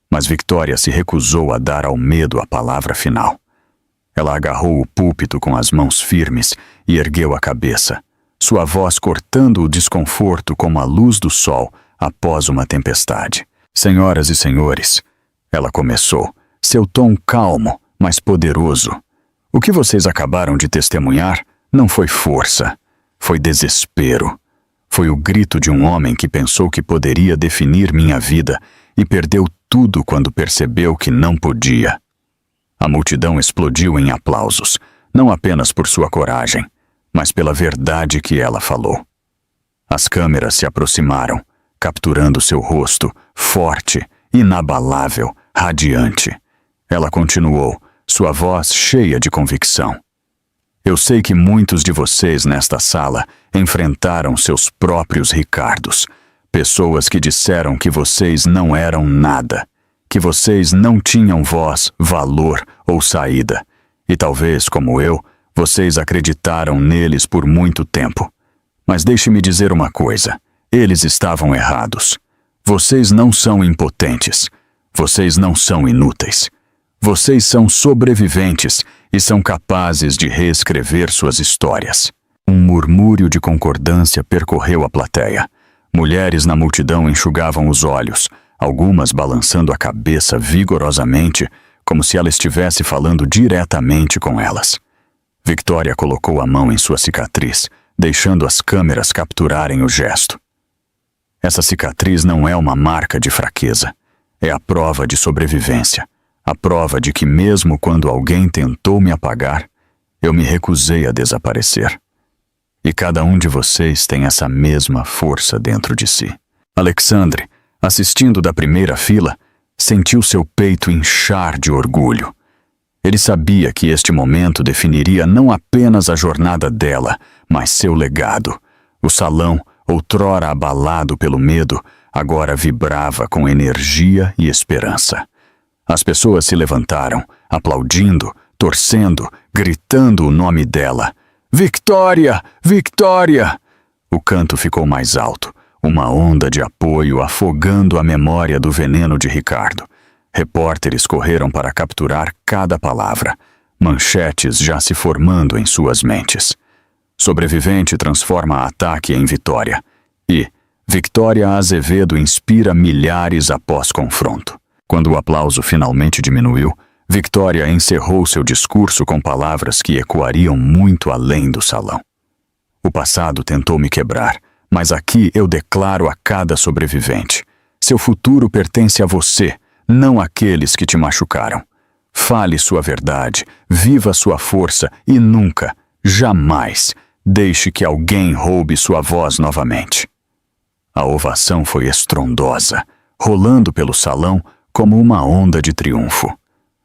A: Mas Victoria se recusou a dar ao medo a palavra final. Ela agarrou o púlpito com as mãos firmes e ergueu a cabeça, sua voz cortando o desconforto como a luz do sol após uma tempestade. Senhoras e senhores, ela começou, seu tom calmo, mas poderoso. O que vocês acabaram de testemunhar não foi força, foi desespero. Foi o grito de um homem que pensou que poderia definir minha vida e perdeu tudo quando percebeu que não podia. A multidão explodiu em aplausos, não apenas por sua coragem, mas pela verdade que ela falou. As câmeras se aproximaram, capturando seu rosto, forte, inabalável, radiante. Ela continuou, sua voz cheia de convicção. Eu sei que muitos de vocês nesta sala enfrentaram seus próprios Ricardos, pessoas que disseram que vocês não eram nada, que vocês não tinham voz, valor ou saída. E talvez, como eu, vocês acreditaram neles por muito tempo. Mas deixe-me dizer uma coisa, eles estavam errados. Vocês não são impotentes. Vocês não são inúteis. Vocês são sobreviventes e são capazes de reescrever suas histórias. Um murmúrio de concordância percorreu a plateia. Mulheres na multidão enxugavam os olhos, algumas balançando a cabeça vigorosamente, como se ela estivesse falando diretamente com elas. Victoria colocou a mão em sua cicatriz, deixando as câmeras capturarem o gesto. Essa cicatriz não é uma marca de fraqueza. É a prova de sobrevivência. A prova de que mesmo quando alguém tentou me apagar, eu me recusei a desaparecer. E cada um de vocês tem essa mesma força dentro de si. Alexandre, assistindo da primeira fila, sentiu seu peito inchar de orgulho. Ele sabia que este momento definiria não apenas a jornada dela, mas seu legado. O salão, outrora abalado pelo medo, agora vibrava com energia e esperança. As pessoas se levantaram, aplaudindo, torcendo, gritando o nome dela. Victoria! Victoria! O canto ficou mais alto, uma onda de apoio afogando a memória do veneno de Ricardo. Repórteres correram para capturar cada palavra, manchetes já se formando em suas mentes. Sobrevivente transforma ataque em vitória. E Victoria Azevedo inspira milhares após confronto. Quando o aplauso finalmente diminuiu, Victoria encerrou seu discurso com palavras que ecoariam muito além do salão. O passado tentou me quebrar, mas aqui eu declaro a cada sobrevivente. Seu futuro pertence a você, não àqueles que te machucaram. Fale sua verdade, viva sua força e nunca, jamais, deixe que alguém roube sua voz novamente. A ovação foi estrondosa, rolando pelo salão como uma onda de triunfo.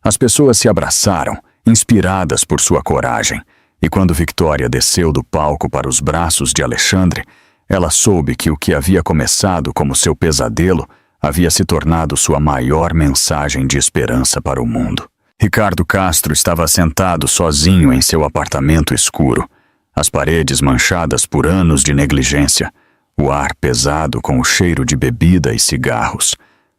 A: As pessoas se abraçaram, inspiradas por sua coragem, e quando Victoria desceu do palco para os braços de Alexandre, ela soube que o que havia começado como seu pesadelo havia se tornado sua maior mensagem de esperança para o mundo. Ricardo Castro estava sentado sozinho em seu apartamento escuro, as paredes manchadas por anos de negligência, o ar pesado com o cheiro de bebida e cigarros.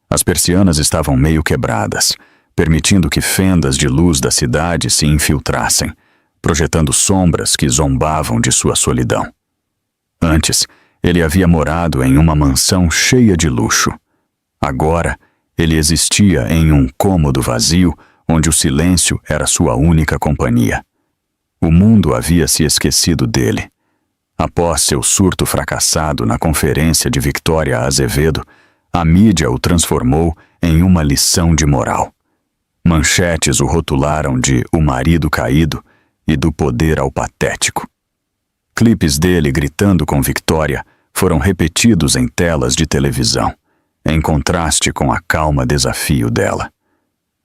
A: As persianas estavam meio quebradas, permitindo que fendas de luz da cidade se infiltrassem, projetando sombras que zombavam de sua solidão. Antes, ele havia morado em uma mansão cheia de luxo. Agora, ele existia em um cômodo vazio onde o silêncio era sua única companhia. O mundo havia se esquecido dele. Após seu surto fracassado na conferência de Victoria Azevedo, a mídia o transformou em uma lição de moral. Manchetes o rotularam de o marido caído e do poder ao patético. Clipes dele gritando com Victoria foram repetidos em telas de televisão, em contraste com a calma desafio dela.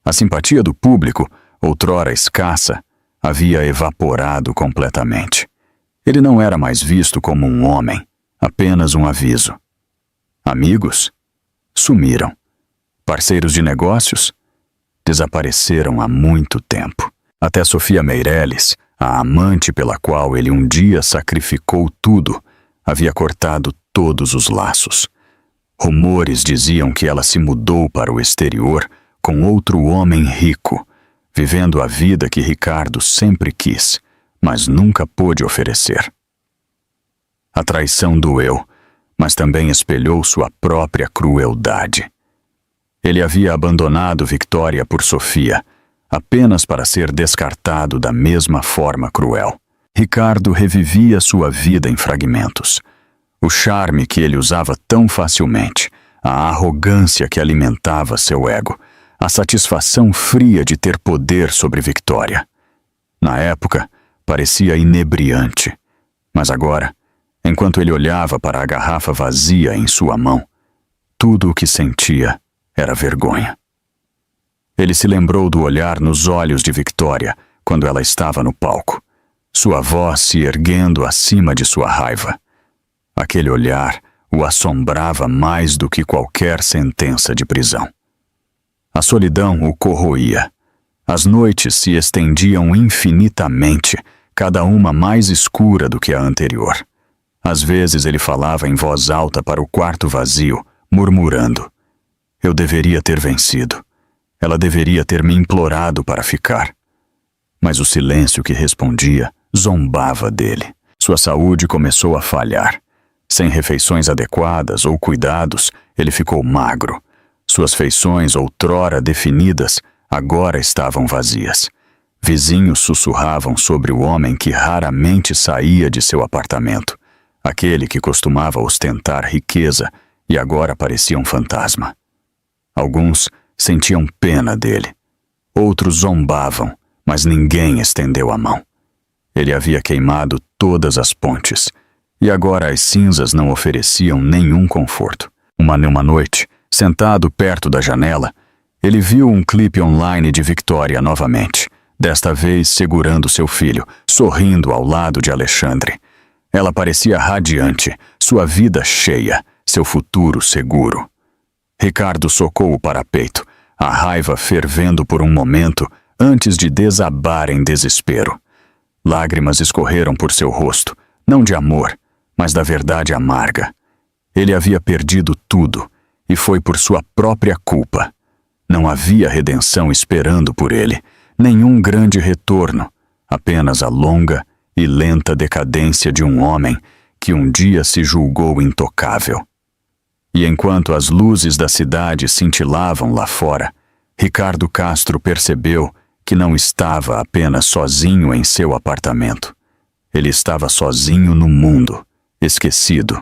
A: A simpatia do público, outrora escassa, havia evaporado completamente. Ele não era mais visto como um homem, apenas um aviso. Amigos? Sumiram. Parceiros de negócios? Desapareceram há muito tempo. Até Sofia Meirelles, a amante pela qual ele um dia sacrificou tudo, havia cortado todos os laços. Rumores diziam que ela se mudou para o exterior com outro homem rico, vivendo a vida que Ricardo sempre quis, mas nunca pôde oferecer. A traição doeu, mas também espelhou sua própria crueldade. Ele havia abandonado Victoria por Sofia, apenas para ser descartado da mesma forma cruel. Ricardo revivia sua vida em fragmentos. O charme que ele usava tão facilmente, a arrogância que alimentava seu ego, a satisfação fria de ter poder sobre Victoria. Na época, parecia inebriante, mas agora, enquanto ele olhava para a garrafa vazia em sua mão, tudo o que sentia era vergonha. Ele se lembrou do olhar nos olhos de Victoria quando ela estava no palco, sua voz se erguendo acima de sua raiva. Aquele olhar o assombrava mais do que qualquer sentença de prisão. A solidão o corroía. As noites se estendiam infinitamente, cada uma mais escura do que a anterior. Às vezes ele falava em voz alta para o quarto vazio, murmurando: eu deveria ter vencido. Ela deveria ter me implorado para ficar. Mas o silêncio que respondia zombava dele. Sua saúde começou a falhar. Sem refeições adequadas ou cuidados, ele ficou magro. Suas feições, outrora definidas, agora estavam vazias. Vizinhos sussurravam sobre o homem que raramente saía de seu apartamento, aquele que costumava ostentar riqueza e agora parecia um fantasma. Alguns sentiam pena dele. Outros zombavam, mas ninguém estendeu a mão. Ele havia queimado todas as pontes, e agora as cinzas não ofereciam nenhum conforto. Uma noite, sentado perto da janela, ele viu um clipe online de Victoria novamente, desta vez segurando seu filho, sorrindo ao lado de Alexandre. Ela parecia radiante, sua vida cheia, seu futuro seguro. Ricardo socou o parapeito, a raiva fervendo por um momento antes de desabar em desespero. Lágrimas escorreram por seu rosto, não de amor, mas da verdade amarga. Ele havia perdido tudo, e foi por sua própria culpa. Não havia redenção esperando por ele, nenhum grande retorno, apenas a longa e lenta decadência de um homem que um dia se julgou intocável. E enquanto as luzes da cidade cintilavam lá fora, Ricardo Castro percebeu que não estava apenas sozinho em seu apartamento. Ele estava sozinho no mundo, esquecido,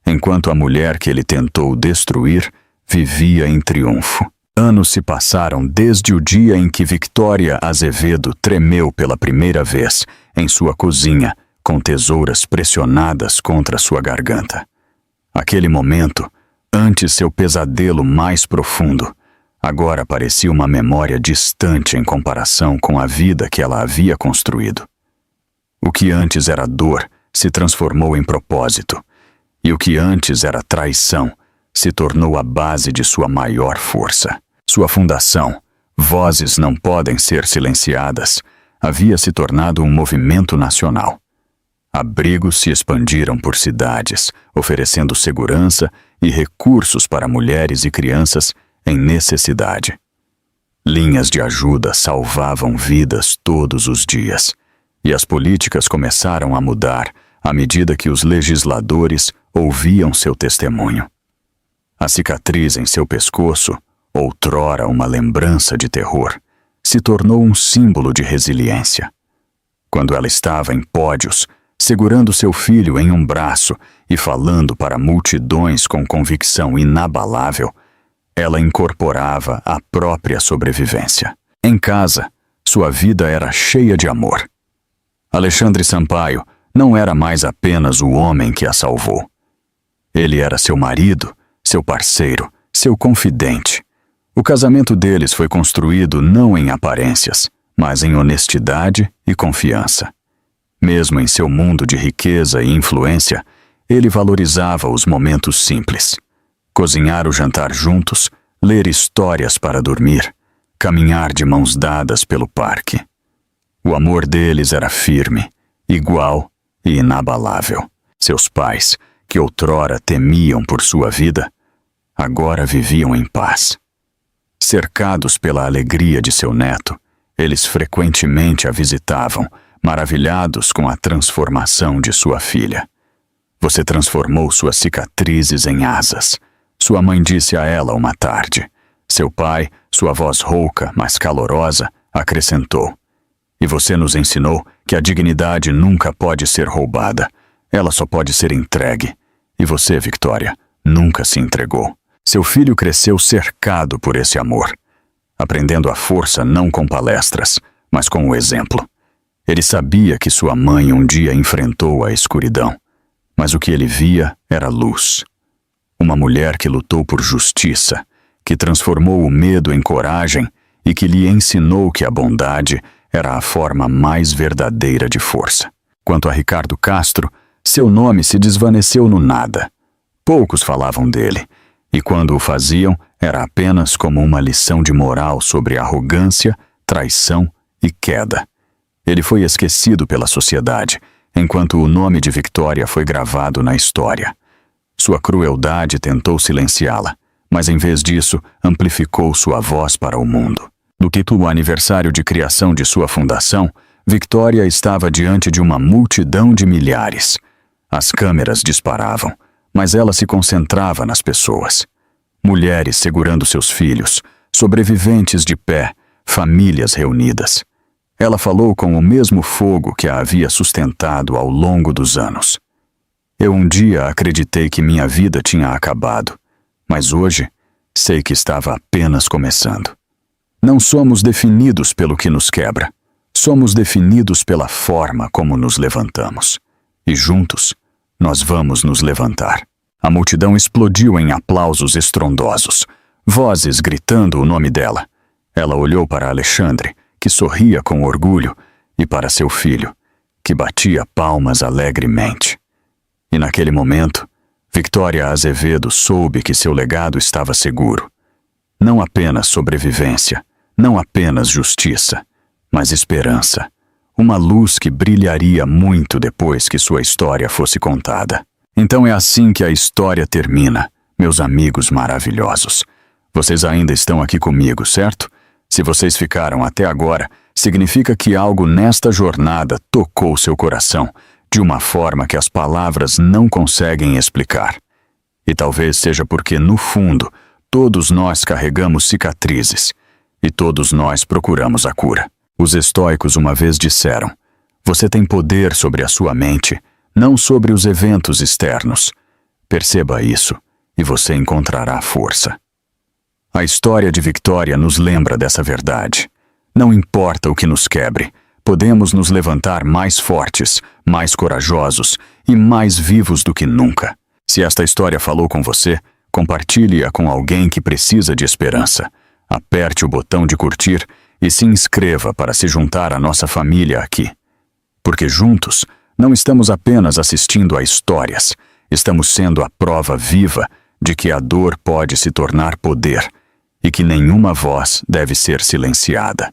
A: enquanto a mulher que ele tentou destruir vivia em triunfo. Anos se passaram desde o dia em que Victoria Azevedo tremeu pela primeira vez em sua cozinha, com tesouras pressionadas contra sua garganta. Aquele momento, antes seu pesadelo mais profundo, agora parecia uma memória distante em comparação com a vida que ela havia construído. O que antes era dor se transformou em propósito, e o que antes era traição se tornou a base de sua maior força. Sua fundação, Vozes Não Podem Ser Silenciadas, havia se tornado um movimento nacional. Abrigos se expandiram por cidades, oferecendo segurança e recursos para mulheres e crianças em necessidade. Linhas de ajuda salvavam vidas todos os dias, e as políticas começaram a mudar à medida que os legisladores ouviam seu testemunho. A cicatriz em seu pescoço, outrora uma lembrança de terror, se tornou um símbolo de resiliência. Quando ela estava em pódios, segurando seu filho em um braço e falando para multidões com convicção inabalável, ela incorporava a própria sobrevivência. Em casa, sua vida era cheia de amor. Alexandre Sampaio não era mais apenas o homem que a salvou. Ele era seu marido, seu parceiro, seu confidente. O casamento deles foi construído não em aparências, mas em honestidade e confiança. Mesmo em seu mundo de riqueza e influência, ele valorizava os momentos simples. Cozinhar o jantar juntos, ler histórias para dormir, caminhar de mãos dadas pelo parque. O amor deles era firme, igual e inabalável. Seus pais, que outrora temiam por sua vida, agora viviam em paz. Cercados pela alegria de seu neto, eles frequentemente a visitavam, maravilhados com a transformação de sua filha. Você transformou suas cicatrizes em asas. Sua mãe disse a ela uma tarde. Seu pai, sua voz rouca, mas calorosa, acrescentou: e você nos ensinou que a dignidade nunca pode ser roubada. Ela só pode ser entregue. E você, Victoria, nunca se entregou. Seu filho cresceu cercado por esse amor, aprendendo a força não com palestras, mas com o exemplo. Ele sabia que sua mãe um dia enfrentou a escuridão, mas o que ele via era luz. Uma mulher que lutou por justiça, que transformou o medo em coragem e que lhe ensinou que a bondade era a forma mais verdadeira de força. Quanto a Ricardo Castro, seu nome se desvaneceu no nada. Poucos falavam dele, e quando o faziam, era apenas como uma lição de moral sobre arrogância, traição e queda. Ele foi esquecido pela sociedade, enquanto o nome de Victoria foi gravado na história. Sua crueldade tentou silenciá-la, mas em vez disso, amplificou sua voz para o mundo. No título aniversário de criação de sua fundação, Victoria estava diante de uma multidão de milhares. As câmeras disparavam, mas ela se concentrava nas pessoas. Mulheres segurando seus filhos, sobreviventes de pé, famílias reunidas. Ela falou com o mesmo fogo que a havia sustentado ao longo dos anos. Eu um dia acreditei que minha vida tinha acabado, mas hoje sei que estava apenas começando. Não somos definidos pelo que nos quebra. Somos definidos pela forma como nos levantamos. E juntos, nós vamos nos levantar. A multidão explodiu em aplausos estrondosos, vozes gritando o nome dela. Ela olhou para Alexandre, que sorria com orgulho, e para seu filho, que batia palmas alegremente. E naquele momento, Victoria Azevedo soube que seu legado estava seguro. Não apenas sobrevivência, não apenas justiça, mas esperança. Uma luz que brilharia muito depois que sua história fosse contada. Então é assim que a história termina, meus amigos maravilhosos. Vocês ainda estão aqui comigo, certo? Se vocês ficaram até agora, significa que algo nesta jornada tocou seu coração, de uma forma que as palavras não conseguem explicar. E talvez seja porque, no fundo, todos nós carregamos cicatrizes, e todos nós procuramos a cura. Os estoicos uma vez disseram: você tem poder sobre a sua mente, não sobre os eventos externos. Perceba isso, e você encontrará força. A história de Victoria nos lembra dessa verdade. Não importa o que nos quebre, podemos nos levantar mais fortes, mais corajosos e mais vivos do que nunca. Se esta história falou com você, compartilhe-a com alguém que precisa de esperança. Aperte o botão de curtir e se inscreva para se juntar à nossa família aqui. Porque juntos, não estamos apenas assistindo a histórias, estamos sendo a prova viva de que a dor pode se tornar poder e que nenhuma voz deve ser silenciada.